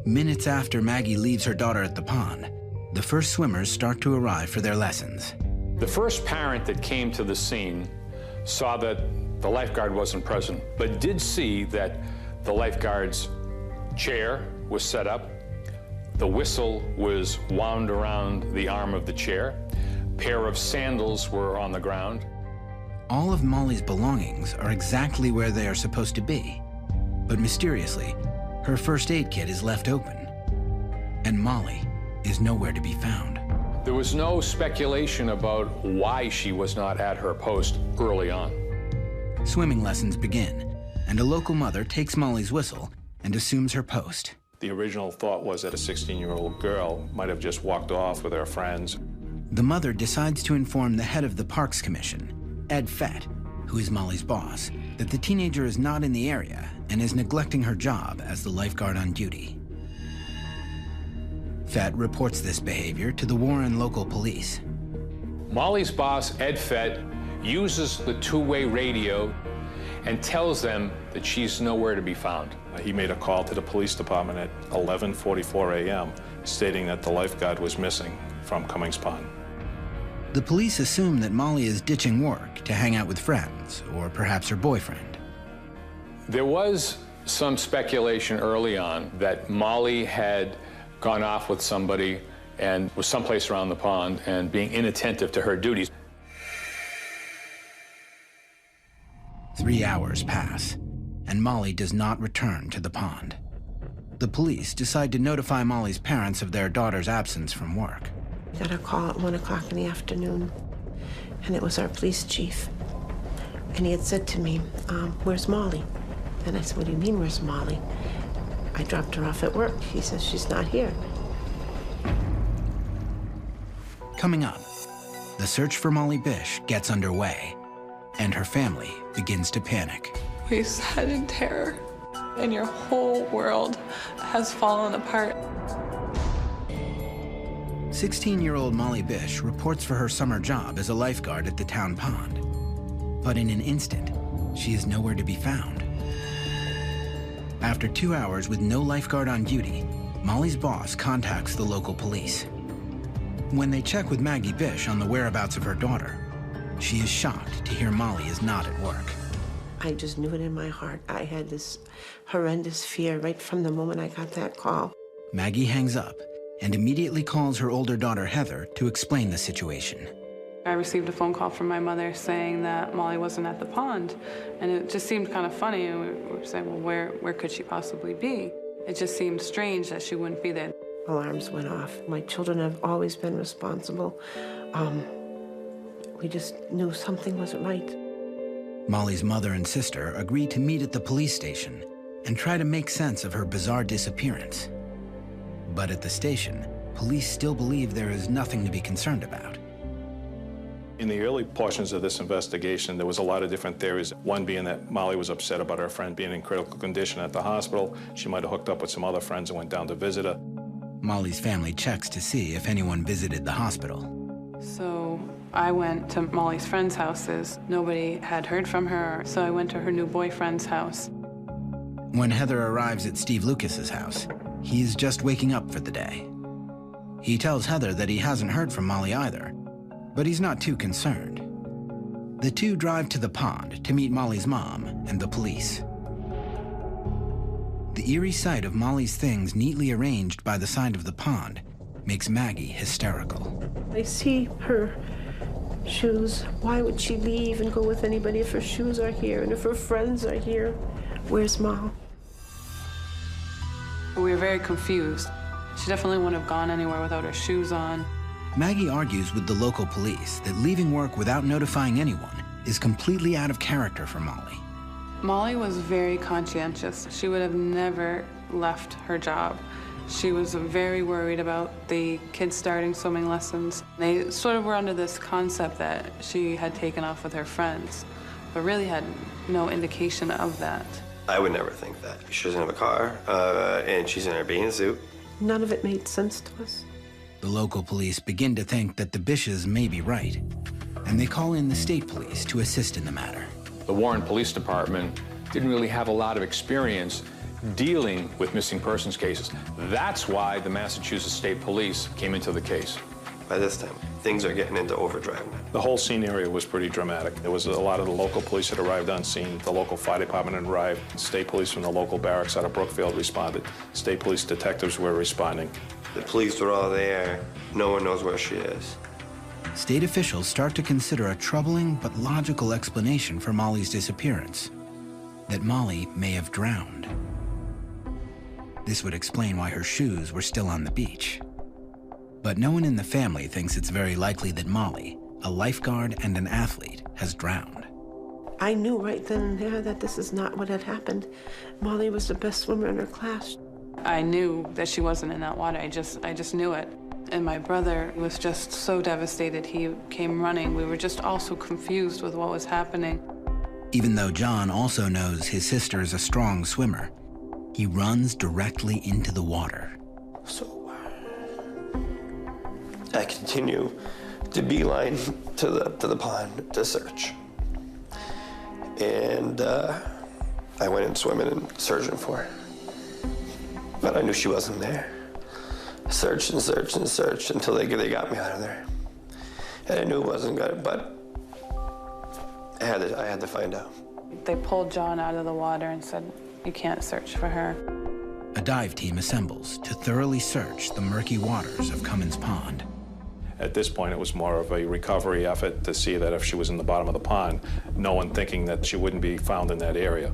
Minutes after Maggie leaves her daughter at the pond, the first swimmers start to arrive for their lessons. The first parent that came to the scene saw that the lifeguard wasn't present, but did see that the lifeguard's chair was set up, the whistle was wound around the arm of the chair, a pair of sandals were on the ground. All of Molly's belongings are exactly where they are supposed to be, but mysteriously, her first aid kit is left open, and Molly is nowhere to be found. There was no speculation about why she was not at her post early on. Swimming lessons begin, and a local mother takes Molly's whistle and assumes her post. The original thought was that a 16-year-old girl might have just walked off with her friends. The mother decides to inform the head of the Parks Commission, Ed Fett, who is Molly's boss, that the teenager is not in the area and is neglecting her job as the lifeguard on duty. Fett reports this behavior to the Warren local police. Molly's boss, Ed Fett, uses the two-way radio and tells them that she's nowhere to be found. He made a call to the police department at 11:44 a.m. stating that the lifeguard was missing from Cummings Pond. The police assume that Molly is ditching work to hang out with friends, or perhaps her boyfriend. There was some speculation early on that Molly had gone off with somebody and was someplace around the pond and being inattentive to her duties. 3 hours pass, and Molly does not return to the pond. The police decide to notify Molly's parents of their daughter's absence from work. We got a call at 1 o'clock in the afternoon, and it was our police chief. And he had said to me, "Where's Molly?" And I said, "What do you mean, where's Molly?" "I dropped her off at work." He says, "She's not here." Coming up, the search for Molly Bish gets underway, and her family begins to panic. We sat in terror, and your whole world has fallen apart. 16-year-old Molly Bish reports for her summer job as a lifeguard at the town pond. But in an instant, she is nowhere to be found. After 2 hours with no lifeguard on duty, Molly's boss contacts the local police. When they check with Maggie Bish on the whereabouts of her daughter, she is shocked to hear Molly is not at work. I just knew it in my heart. I had this horrendous fear right from the moment I got that call. Maggie hangs up and immediately calls her older daughter, Heather, to explain the situation. I received a phone call from my mother saying that Molly wasn't at the pond, and it just seemed kind of funny. And we were saying, well, where could she possibly be? It just seemed strange that she wouldn't be there. Alarms went off. My children have always been responsible. We just knew something wasn't right. Molly's mother and sister agree to meet at the police station and try to make sense of her bizarre disappearance. But at the station, police still believe there is nothing to be concerned about. In the early portions of this investigation, there was a lot of different theories. One being that Molly was upset about her friend being in critical condition at the hospital. She might have hooked up with some other friends and went down to visit her. Molly's family checks to see if anyone visited the hospital. So I went to Molly's friends' houses. Nobody had heard from her, so I went to her new boyfriend's house. When Heather arrives at Steve Lucas's house, he is just waking up for the day. He tells Heather that he hasn't heard from Molly either, but he's not too concerned. The two drive to the pond to meet Molly's mom and the police. The eerie sight of Molly's things neatly arranged by the side of the pond makes Maggie hysterical. I see her shoes. Why would she leave and go with anybody if her shoes are here and if her friends are here? Where's Mom? We were very confused. She definitely wouldn't have gone anywhere without her shoes on. Maggie argues with the local police that leaving work without notifying anyone is completely out of character for Molly. Molly was very conscientious. She would have never left her job. She was very worried about the kids starting swimming lessons. They sort of were under this concept that she had taken off with her friends. but really had no indication of that. I would never think that. She doesn't have a car, and she's in her bathing suit. None of it made sense to us. The local police begin to think that the Bishes may be right, and they call in the state police to assist in the matter. The Warren Police Department didn't really have a lot of experience dealing with missing persons cases. That's why the Massachusetts State Police came into the case. By this time, things are getting into overdrive now. The whole scene area was pretty dramatic. There was a lot of the local police that arrived on scene. The local fire department had arrived. State police from the local barracks out of Brookfield responded. State police detectives were responding. The police were all there. No one knows where she is. State officials start to consider a troubling but logical explanation for Molly's disappearance, that Molly may have drowned. This would explain why her shoes were still on the beach. But no one in the family thinks it's very likely that Molly, a lifeguard and an athlete, has drowned. I knew right then and there that this is not what had happened. Molly was the best swimmer in her class. I knew that she wasn't in that water. I just knew it. And my brother was just so devastated. He came running. We were just all so confused with what was happening. Even though John also knows his sister is a strong swimmer, he runs directly into the water. So I continue to beeline to the pond to search. And I went in swimming and searching for her. But I knew she wasn't there. I searched and searched and searched until they got me out of there. And I knew it wasn't good, but I had to find out. They pulled John out of the water and said, "You can't search for her." A dive team assembles to thoroughly search the murky waters of Cummins Pond. At this point, it was more of a recovery effort to see that if she was in the bottom of the pond, no one thinking that she wouldn't be found in that area.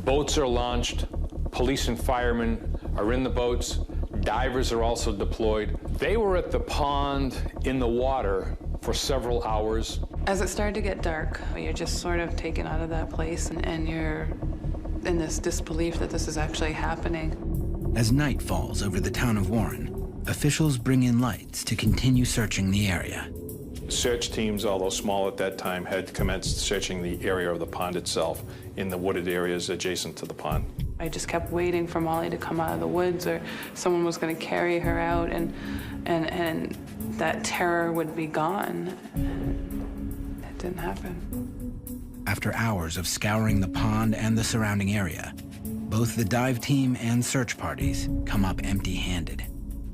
Boats are launched, police and firemen are in the boats, divers are also deployed. They were at the pond in the water for several hours. As it started to get dark, you're just sort of taken out of that place, and you're in this disbelief that this is actually happening. As night falls over the town of Warren, officials bring in lights to continue searching the area. Search teams, although small at that time, had commenced searching the area of the pond itself in the wooded areas adjacent to the pond. I just kept waiting for Molly to come out of the woods, or someone was going to carry her out, and that terror would be gone. And it didn't happen. After hours of scouring the pond and the surrounding area, both the dive team and search parties come up empty-handed.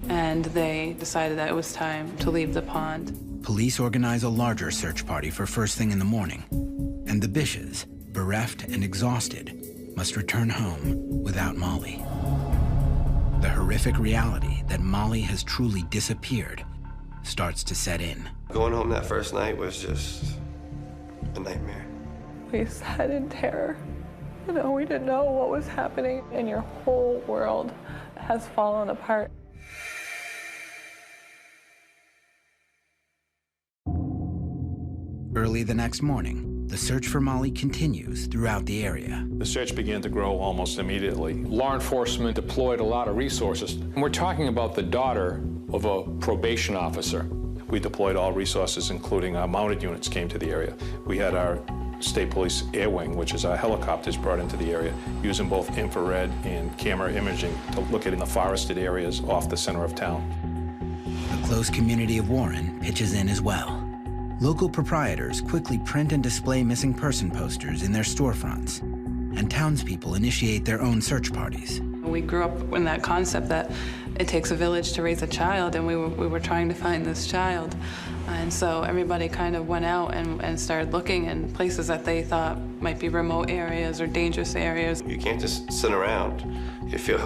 And they decided that it was time to leave the pond. Police organize a larger search party for first thing in the morning, and the Bishes, bereft and exhausted, must return home without Molly. The horrific reality that Molly has truly disappeared starts to set in. Going home that first night was just a nightmare. We sat in terror. You know, we didn't know what was happening, and your whole world has fallen apart. Early the next morning, the search for Molly continues throughout the area. The search began to grow almost immediately. Law enforcement deployed a lot of resources. And we're talking about the daughter of a probation officer. We deployed all resources, including our mounted units came to the area. We had our State Police Air Wing, which is our helicopters, brought into the area, using both infrared and camera imaging to look at in the forested areas off the center of town. The close community of Warren pitches in as well. Local proprietors quickly print and display missing person posters in their storefronts, and townspeople initiate their own search parties. We grew up in that concept that it takes a village to raise a child, and we were trying to find this child. And so everybody kind of went out and started looking in places that they thought might be remote areas or dangerous areas. You can't just sit around. You feel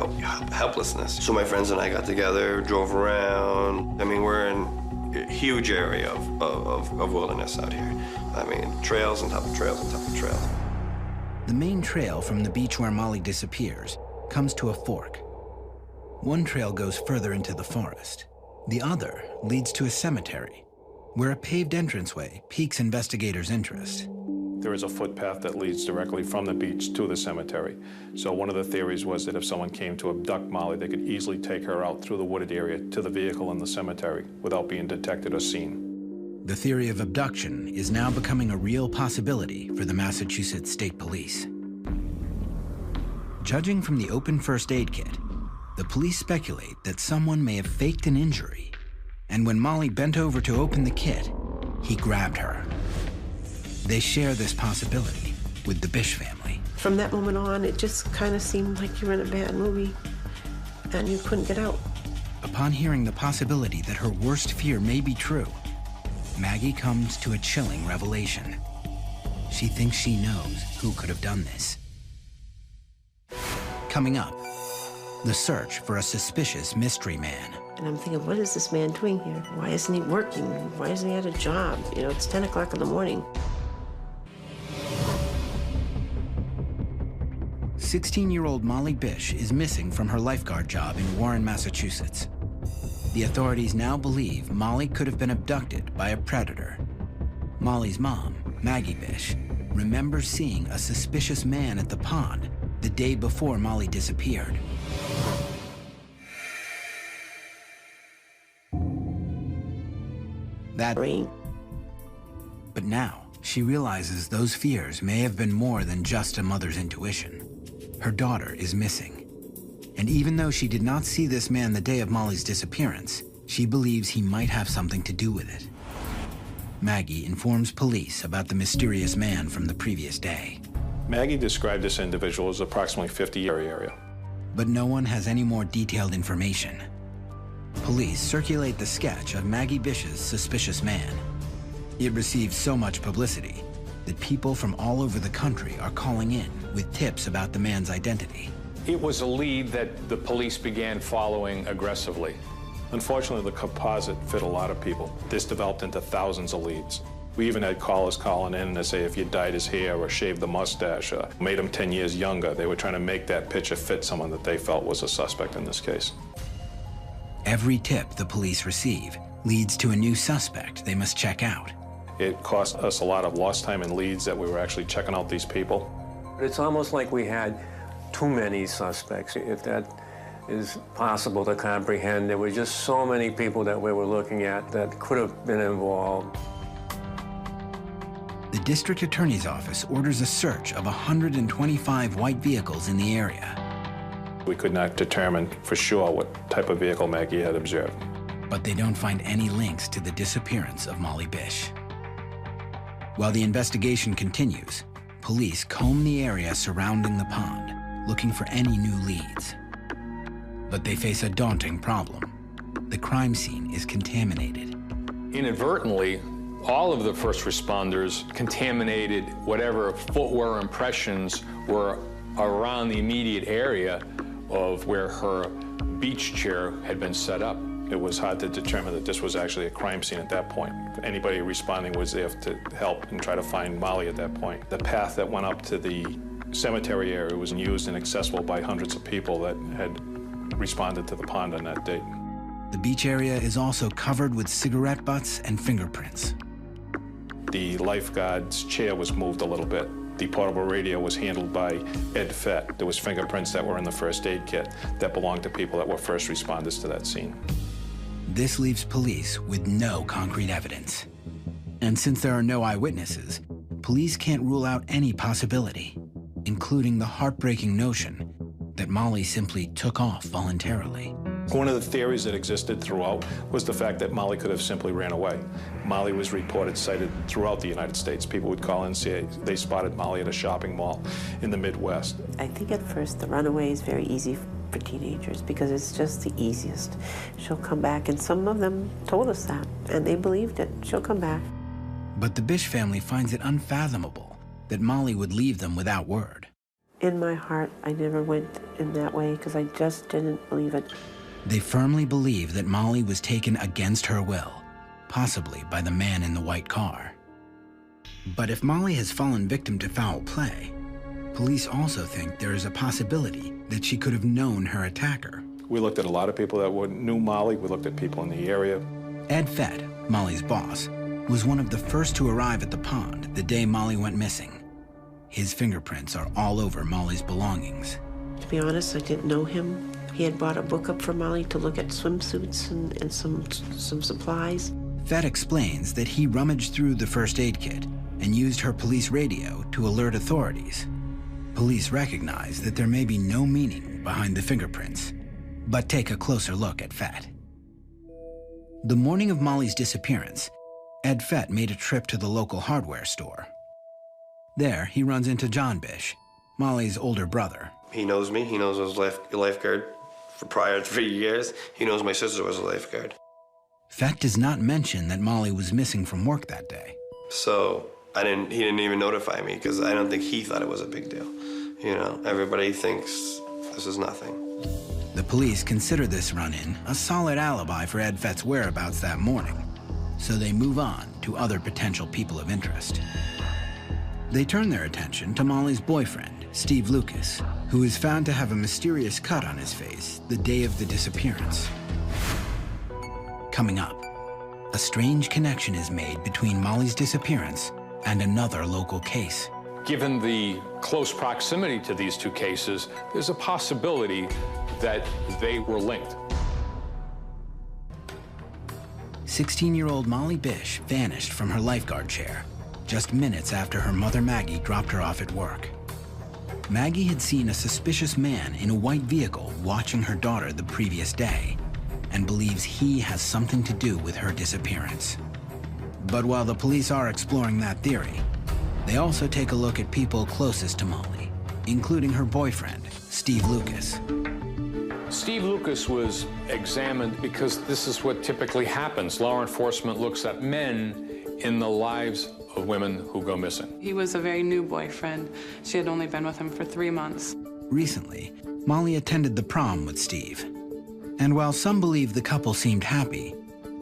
helplessness. So my friends and I got together, drove around. I mean, we're in a huge area of wilderness out here. I mean, trails on top of trails on top of trails. The main trail from the beach where Molly disappears comes to a fork. One trail goes further into the forest. The other leads to a cemetery, where a paved entranceway piques investigators' interest. There is a footpath that leads directly from the beach to the cemetery. So one of the theories was that if someone came to abduct Molly, they could easily take her out through the wooded area to the vehicle in the cemetery without being detected or seen. The theory of abduction is now becoming a real possibility for the Massachusetts State Police. Judging from the open first aid kit, the police speculate that someone may have faked an injury, and when Molly bent over to open the kit, he grabbed her. They share this possibility with the Bish family. From that moment on, it just kind of seemed like you were in a bad movie and you couldn't get out. Upon hearing the possibility that her worst fear may be true, Maggie comes to a chilling revelation. She thinks she knows who could have done this. Coming up, the search for a suspicious mystery man. And I'm thinking, what is this man doing here? Why isn't he working? Why isn't he at a job? You know, it's 10 o'clock in the morning. 16-year-old Molly Bish is missing from her lifeguard job in Warren, Massachusetts. The authorities now believe Molly could have been abducted by a predator. Molly's mom, Maggie Bish, remembers seeing a suspicious man at the pond the day before Molly disappeared. But now, she realizes those fears may have been more than just a mother's intuition. Her daughter is missing. And even though she did not see this man the day of Molly's disappearance, she believes he might have something to do with it. Maggie informs police about the mysterious man from the previous day. Maggie described this individual as approximately 50 area. But no one has any more detailed information. Police circulate the sketch of Maggie Bish's suspicious man. It receives so much publicity that people from all over the country are calling in with tips about the man's identity. It was a lead that the police began following aggressively. Unfortunately, the composite fit a lot of people. This developed into thousands of leads. We even had callers calling in to say if you dyed his hair or shaved the mustache or made him 10 years younger, they were trying to make that picture fit someone that they felt was a suspect in this case. Every tip the police receive leads to a new suspect they must check out. It cost us a lot of lost time and leads that we were actually checking out these people. It's almost like we had too many suspects, if that is possible to comprehend. There were just so many people that we were looking at that could have been involved. The district attorney's office orders a search of 125 white vehicles in the area. We could not determine for sure what type of vehicle Maggie had observed. But they don't find any links to the disappearance of Molly Bish. While the investigation continues, police comb the area surrounding the pond, looking for any new leads. But they face a daunting problem. The crime scene is contaminated. Inadvertently, all of the first responders contaminated whatever footwear impressions were around the immediate area of where her beach chair had been set up. It was hard to determine that this was actually a crime scene at that point. Anybody responding was there to help and try to find Molly at that point. The path that went up to the cemetery area was used and accessible by hundreds of people that had responded to the pond on that date. The beach area is also covered with cigarette butts and fingerprints. The lifeguard's chair was moved a little bit. The portable radio was handled by Ed Fett. There was fingerprints that were in the first aid kit that belonged to people that were first responders to that scene. This leaves police with no concrete evidence. And since there are no eyewitnesses, police can't rule out any possibility, including the heartbreaking notion that Molly simply took off voluntarily. One of the theories that existed throughout was the fact that Molly could have simply ran away. Molly was reported sighted throughout the United States. People would call in and say they spotted Molly at a shopping mall in the Midwest. I think at first the runaway is very easy for teenagers because it's just the easiest. She'll come back, and some of them told us that, and they believed it. She'll come back. But the Bish family finds it unfathomable that Molly would leave them without word. In my heart, I never went in that way because I just didn't believe it. They firmly believe that Molly was taken against her will, possibly by the man in the white car. But if Molly has fallen victim to foul play, police also think there is a possibility that she could have known her attacker. We looked at a lot of people that knew Molly. We looked at people in the area. Ed Fett, Molly's boss, was one of the first to arrive at the pond the day Molly went missing. His fingerprints are all over Molly's belongings. To be honest, I didn't know him. He had brought a book up for Molly to look at swimsuits and some supplies. Fett explains that he rummaged through the first aid kit and used her police radio to alert authorities. Police recognize that there may be no meaning behind the fingerprints, but take a closer look at Fett. The morning of Molly's disappearance, Ed Fett made a trip to the local hardware store. There, he runs into John Bish, Molly's older brother. He knows me. He knows I was a lifeguard for prior 3 years. He knows my sister was a lifeguard. Fett does not mention that Molly was missing from work that day. So he didn't even notify me because I don't think he thought it was a big deal. You know, everybody thinks this is nothing. The police consider this run-in a solid alibi for Ed Fett's whereabouts that morning, so they move on to other potential people of interest. They turn their attention to Molly's boyfriend, Steve Lucas, who is found to have a mysterious cut on his face the day of the disappearance. Coming up, a strange connection is made between Molly's disappearance and another local case. Given the close proximity to these two cases, there's a possibility that they were linked. 16-year-old Molly Bish vanished from her lifeguard chair just minutes after her mother Maggie dropped her off at work. Maggie had seen a suspicious man in a white vehicle watching her daughter the previous day and believes he has something to do with her disappearance. But while the police are exploring that theory, they also take a look at people closest to Molly, including her boyfriend, Steve Lucas. Steve Lucas was examined because this is what typically happens. Law enforcement looks at men in the lives of women who go missing. He was a very new boyfriend. She had only been with him for 3 months. Recently, Molly attended the prom with Steve. And while some believe the couple seemed happy,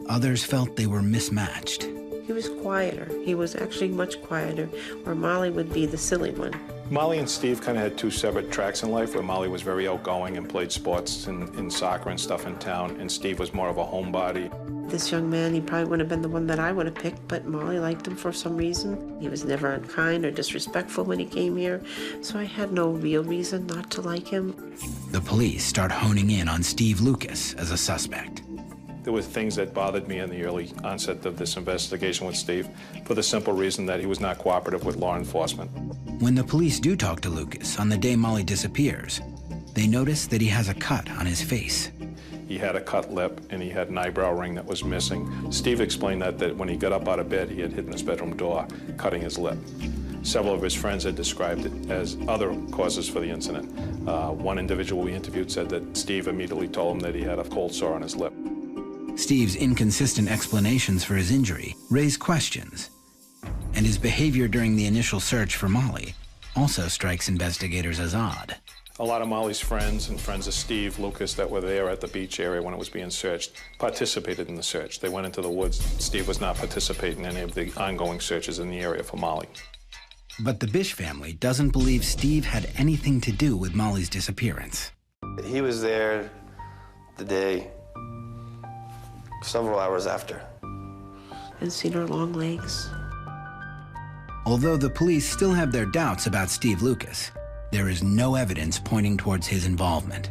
others felt they were mismatched. He was quieter. He was actually much quieter, where Molly would be the silly one. Molly and Steve kind of had two separate tracks in life, where Molly was very outgoing and played sports in soccer and stuff in town, and Steve was more of a homebody. This young man, he probably wouldn't have been the one that I would have picked, but Molly liked him for some reason. He was never unkind or disrespectful when he came here, so I had no real reason not to like him. The police start honing in on Steve Lucas as a suspect. There were things that bothered me in the early onset of this investigation with Steve, for the simple reason that he was not cooperative with law enforcement. When the police do talk to Lucas on the day Molly disappears, they notice that he has a cut on his face. He had a cut lip and he had an eyebrow ring that was missing. Steve explained that when he got up out of bed, he had hidden his bedroom door, cutting his lip. Several of his friends had described it as other causes for the incident. One individual we interviewed said that Steve immediately told him that he had a cold sore on his lip. Steve's inconsistent explanations for his injury raise questions, and his behavior during the initial search for Molly also strikes investigators as odd. A lot of Molly's friends and friends of Steve Lucas that were there at the beach area when it was being searched participated in the search. They went into the woods. Steve was not participating in any of the ongoing searches in the area for Molly. But the Bish family doesn't believe Steve had anything to do with Molly's disappearance. He was there the day, several hours after. And seen her long legs. Although the police still have their doubts about Steve Lucas, there is no evidence pointing towards his involvement.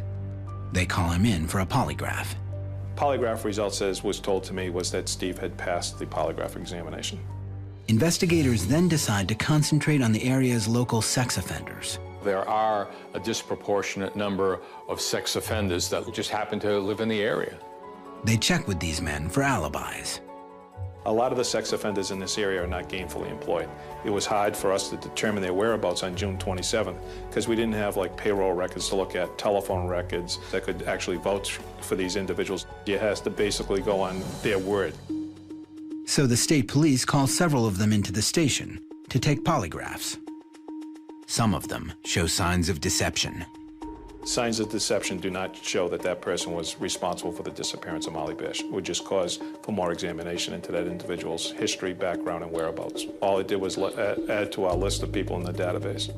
They call him in for a polygraph. Polygraph results, as was told to me, was that Steve had passed the polygraph examination. Investigators then decide to concentrate on the area's local sex offenders. There are a disproportionate number of sex offenders that just happen to live in the area. They check with these men for alibis. A lot of the sex offenders in this area are not gainfully employed. It was hard for us to determine their whereabouts on June 27th because we didn't have like payroll records to look at, telephone records that could actually vouch for these individuals. You has to basically go on their word. So the state police call several of them into the station to take polygraphs. Some of them show signs of deception. Signs of deception do not show that that person was responsible for the disappearance of Molly Bish. It would just cause for more examination into that individual's history, background, and whereabouts. All it did was add to our list of people in the database.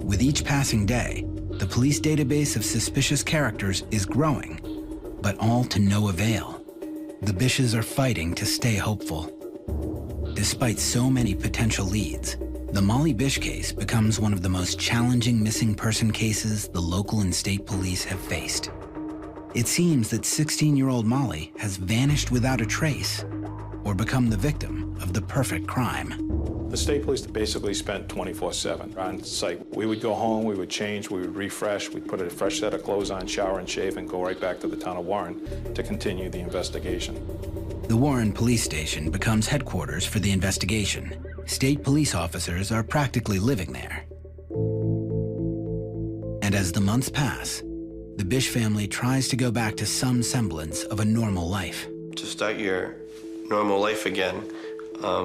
With each passing day, the police database of suspicious characters is growing, but all to no avail. The Bishes are fighting to stay hopeful. Despite so many potential leads, the Molly Bish case becomes one of the most challenging missing person cases the local and state police have faced. It seems that 16-year-old Molly has vanished without a trace, or become the victim of the perfect crime. The state police basically spent 24/7 on site. We would go home, we would change, we would refresh, we'd put a fresh set of clothes on, shower and shave, and go right back to the town of Warren to continue the investigation. The Warren Police Station becomes headquarters for the investigation. State police officers are practically living there. And as the months pass, the Bish family tries to go back to some semblance of a normal life. To start your normal life again,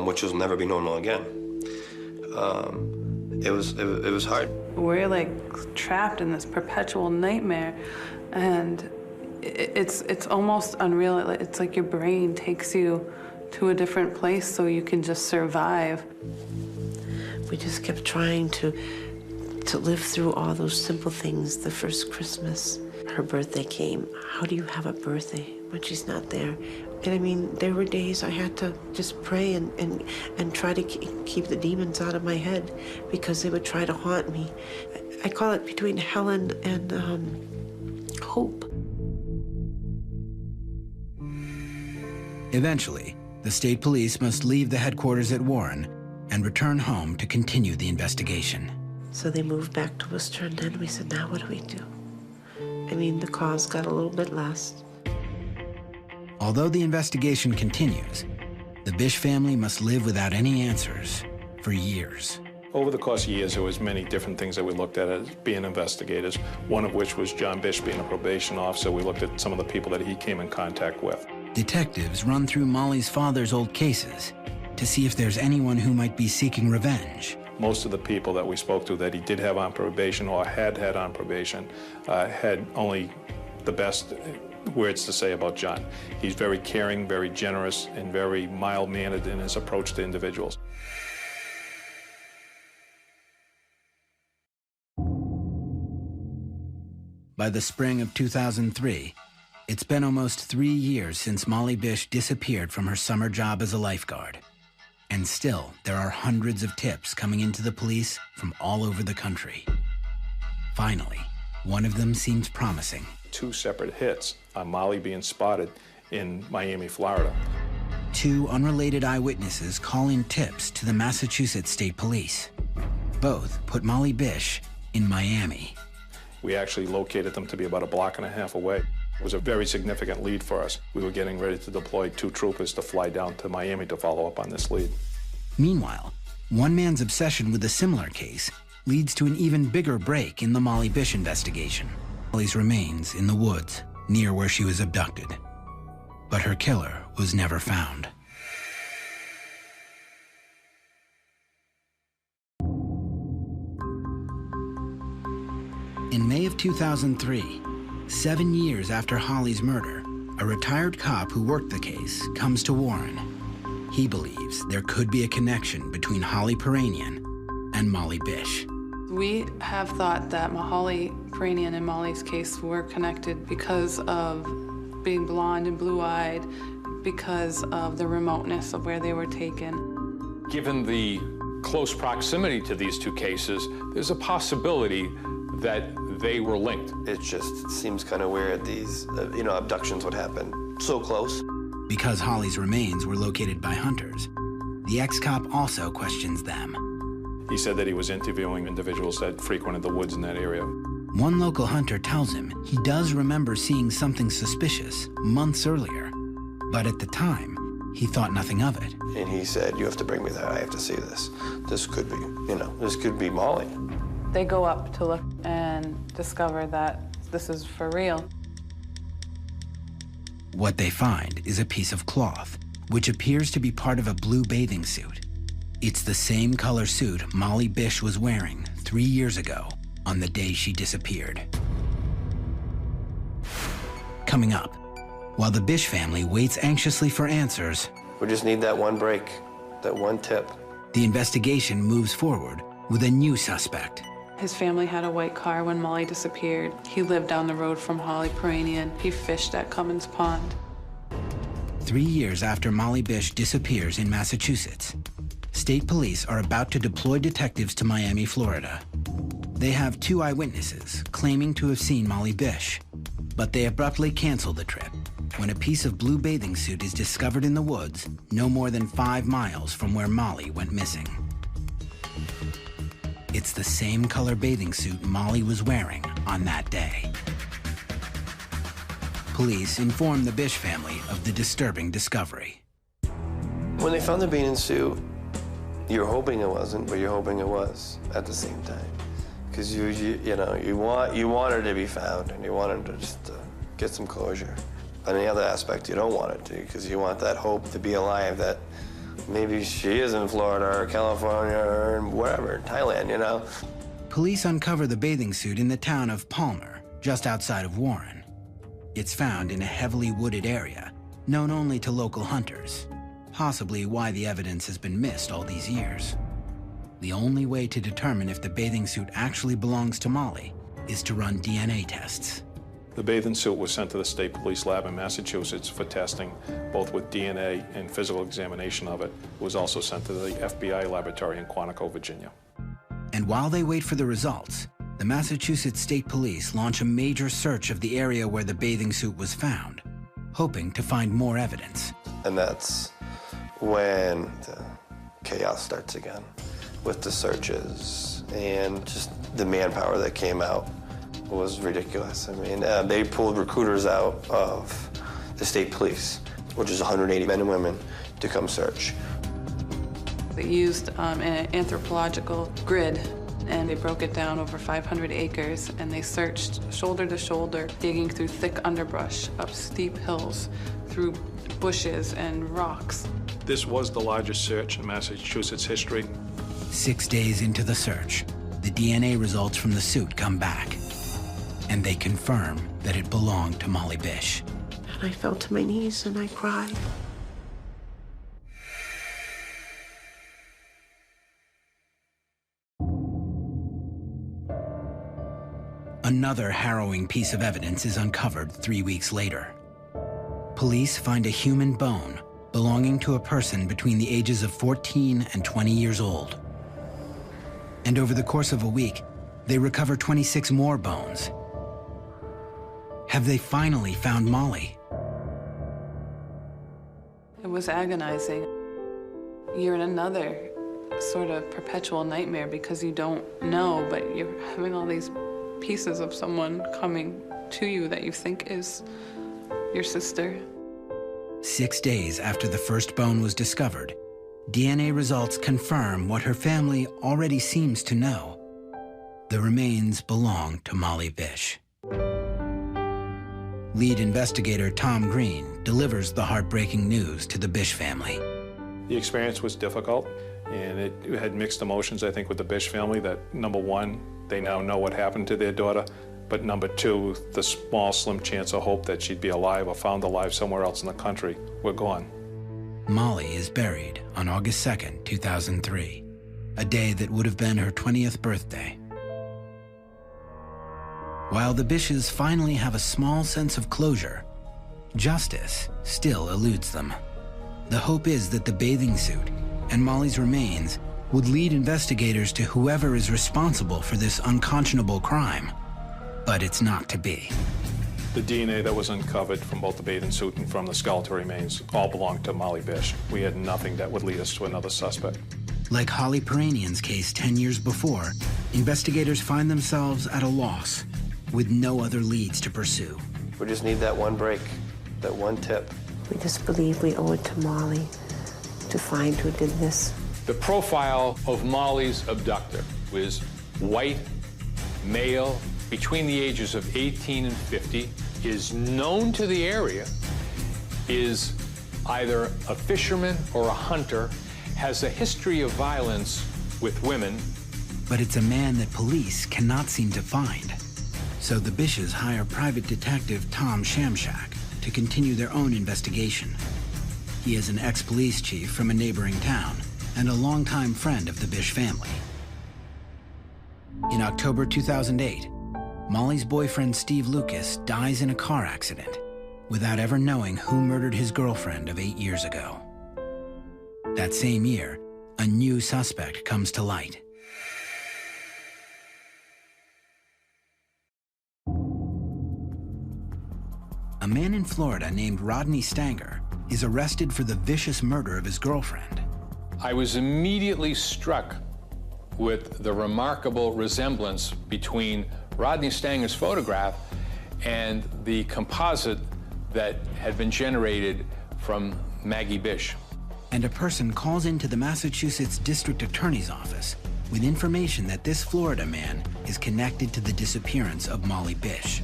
which will never be normal again. It was hard. We're like trapped in this perpetual nightmare, and it's almost unreal. It's like your brain takes you to a different place so you can just survive. We just kept trying to live through all those simple things. The first Christmas, her birthday came. How do you have a birthday when she's not there? And I mean, there were days I had to just pray and try to keep the demons out of my head because they would try to haunt me. I call it between hell and hope. Eventually, the state police must leave the headquarters at Warren and return home to continue the investigation. So they moved back to Worcester, and then we said, now what do we do? I mean, the calls got a little bit less. Although the investigation continues, the Bish family must live without any answers for years. Over the course of years, there was many different things that we looked at as being investigators, one of which was John Bish being a probation officer. We looked at some of the people that he came in contact with. Detectives run through Molly's father's old cases to see if there's anyone who might be seeking revenge. Most of the people that we spoke to that he did have on probation or had on probation had only the best words to say about John. He's very caring, very generous, and very mild-mannered in his approach to individuals. By the spring of 2003, it's been almost 3 years since Molly Bish disappeared from her summer job as a lifeguard. And still, there are hundreds of tips coming into the police from all over the country. Finally, one of them seems promising. 2 separate hits on Molly being spotted in Miami, Florida. 2 unrelated eyewitnesses call in tips to the Massachusetts State Police. Both put Molly Bish in Miami. We actually located them to be about 1.5 blocks away. It was a very significant lead for us. We were getting ready to deploy 2 troopers to fly down to Miami to follow up on this lead. Meanwhile, one man's obsession with a similar case leads to an even bigger break in the Molly Bish investigation. Molly's remains in the woods near where she was abducted. But her killer was never found. In May of 2003, 7 years after Holly's murder, a retired cop who worked the case comes to Warren. He believes there could be a connection between Holly Peranian and Molly Bish. We have thought that Holly Peranian and Molly's case were connected because of being blonde and blue-eyed, because of the remoteness of where they were taken. Given the close proximity to these 2 cases, there's a possibility that they were linked. It just seems kind of weird these, abductions would happen so close. Because Holly's remains were located by hunters, the ex-cop also questions them. He said that he was interviewing individuals that frequented the woods in that area. One local hunter tells him he does remember seeing something suspicious months earlier, but at the time, he thought nothing of it. And he said, you have to bring me there, I have to see this. This could be, this could be Molly. They go up to look and discover that this is for real. What they find is a piece of cloth, which appears to be part of a blue bathing suit. It's the same color suit Molly Bish was wearing 3 years ago on the day she disappeared. Coming up, while the Bish family waits anxiously for answers, We just need that one break, that one tip. The investigation moves forward with a new suspect. His family had a white car when Molly disappeared. He lived down the road from Holly Peranian. He fished at Cummins Pond. 3 years after Molly Bish disappears in Massachusetts, state police are about to deploy detectives to Miami, Florida. They have 2 eyewitnesses claiming to have seen Molly Bish, but they abruptly cancel the trip when a piece of blue bathing suit is discovered in the woods no more than 5 miles from where Molly went missing. It's the same color bathing suit Molly was wearing on that day. Police informed the Bish family of the disturbing discovery. When they found the bathing suit, you're hoping it wasn't, but you're hoping it was at the same time. Because you want her to be found, and you want her to just get some closure. On the other aspect, you don't want it to, because you want that hope to be alive that maybe she is in Florida or California or wherever, Thailand, you know. Police uncover the bathing suit in the town of Palmer, just outside of Warren. It's found in a heavily wooded area, known only to local hunters, possibly why the evidence has been missed all these years. The only way to determine if the bathing suit actually belongs to Molly is to run DNA tests. The bathing suit was sent to the state police lab in Massachusetts for testing, both with DNA and physical examination of it. It was also sent to the FBI laboratory in Quantico, Virginia. And while they wait for the results, the Massachusetts State Police launch a major search of the area where the bathing suit was found, hoping to find more evidence. And that's when the chaos starts again, with the searches and just the manpower that came out was ridiculous. I mean, they pulled recruiters out of the state police, which is 180 men and women, to come search. They used an anthropological grid, and they broke it down over 500 acres, and they searched shoulder to shoulder, digging through thick underbrush, up steep hills, through bushes and rocks. This was the largest search in Massachusetts history. 6 days into the search, the DNA results from the suit come back, and they confirm that it belonged to Molly Bish. And I fell to my knees and I cried. Another harrowing piece of evidence is uncovered 3 weeks later. Police find a human bone belonging to a person between the ages of 14 and 20 years old. And over the course of a week, they recover 26 more bones. Have they finally found Molly? It was agonizing. You're in another sort of perpetual nightmare because you don't know, but you're having all these pieces of someone coming to you that you think is your sister. 6 days after the first bone was discovered, DNA results confirm what her family already seems to know. The remains belong to Molly Bish. Lead investigator Tom Green delivers the heartbreaking news to the Bish family. The experience was difficult, and it had mixed emotions, I think, with the Bish family, that number one, they now know what happened to their daughter, but number two, the small, slim chance of hope that she'd be alive or found alive somewhere else in the country were gone. Molly is buried on August 2nd, 2003, a day that would have been her 20th birthday. While the Bishes finally have a small sense of closure, justice still eludes them. The hope is that the bathing suit and Molly's remains would lead investigators to whoever is responsible for this unconscionable crime. But it's not to be. The DNA that was uncovered from both the bathing suit and from the skeletal remains all belonged to Molly Bish. We had nothing that would lead us to another suspect. Like Holly Peranian's case 10 years before, investigators find themselves at a loss, with no other leads to pursue. We just need that one break, that one tip. We just believe we owe it to Molly to find who did this. The profile of Molly's abductor was white, male, between the ages of 18 and 50, is known to the area, is either a fisherman or a hunter, has a history of violence with women. But it's a man that police cannot seem to find. So the Bishes hire private detective Tom Shamshak to continue their own investigation. He is an ex-police chief from a neighboring town and a longtime friend of the Bish family. In October 2008, Molly's boyfriend Steve Lucas dies in a car accident without ever knowing who murdered his girlfriend of 8 years ago. That same year, a new suspect comes to light. a man in Florida named Rodney Stanger is arrested for the vicious murder of his girlfriend. I was immediately struck with the remarkable resemblance between Rodney Stanger's photograph and the composite that had been generated from Maggie Bish. And a person calls into the Massachusetts District Attorney's Office with information that this Florida man is connected to the disappearance of Molly Bish.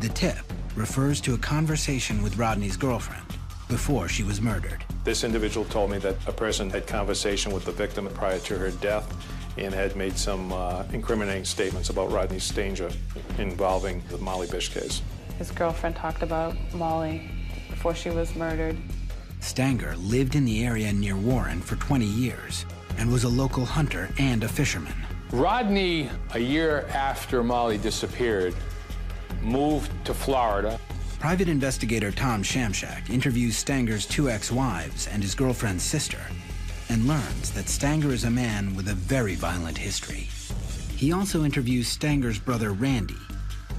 The tip refers to a conversation with Rodney's girlfriend before she was murdered. This individual told me that a person had conversation with the victim prior to her death and had made some incriminating statements about Rodney Stanger involving the Molly Bish case. His girlfriend talked about Molly before she was murdered. Stanger lived in the area near Warren for 20 years and was a local hunter and a fisherman. Rodney, a year after Molly disappeared, moved to Florida. Private investigator Tom Shamshak interviews Stanger's 2 ex-wives and his girlfriend's sister and learns that Stanger is a man with a very violent history. He also interviews Stanger's brother Randy.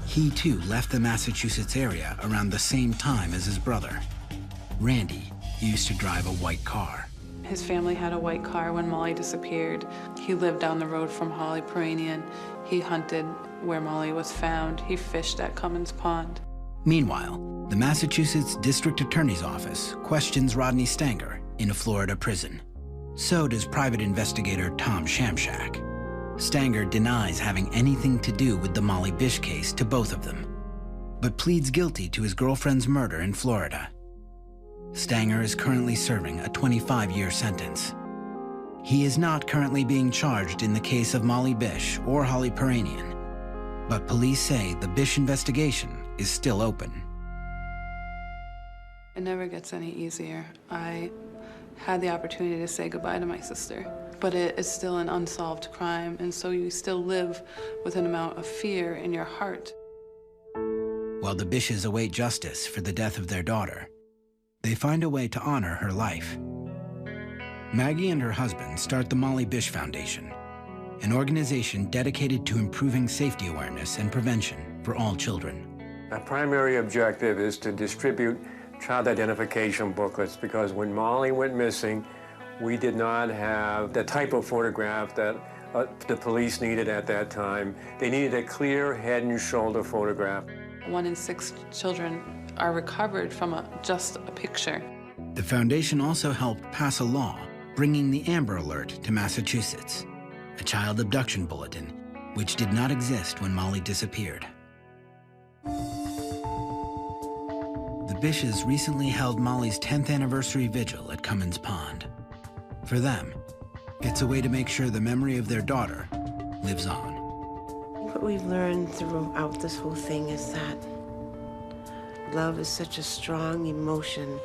He too left the Massachusetts area around the same time as his brother. Randy used to drive a white car. His family had a white car when Molly disappeared. He lived down the road from Holly Peranian. He hunted where Molly was found. He fished at Cummins Pond. Meanwhile, the Massachusetts District Attorney's Office questions Rodney Stanger in a Florida prison. So does private investigator Tom Shamshak. Stanger denies having anything to do with the Molly Bish case to both of them, but pleads guilty to his girlfriend's murder in Florida. Stanger is currently serving a 25-year sentence. He is not currently being charged in the case of Molly Bish or Holly Peranian, but police say the Bish investigation is still open. It never gets any easier. I had the opportunity to say goodbye to my sister, but it is still an unsolved crime, and so you still live with an amount of fear in your heart. While the Bishes await justice for the death of their daughter, they find a way to honor her life. Maggie and her husband start the Molly Bish Foundation, an organization dedicated to improving safety awareness and prevention for all children. Our primary objective is to distribute child identification booklets because when Molly went missing, we did not have the type of photograph that the police needed at that time. They needed a clear head and shoulder photograph. 1 in 6 children are recovered from just a picture. The foundation also helped pass a law bringing the Amber Alert to Massachusetts, a child abduction bulletin which did not exist when Molly disappeared. The Bishes recently held Molly's 10th anniversary vigil at Cummins Pond. For them, it's a way to make sure the memory of their daughter lives on. What we've learned throughout this whole thing is that love is such a strong emotion.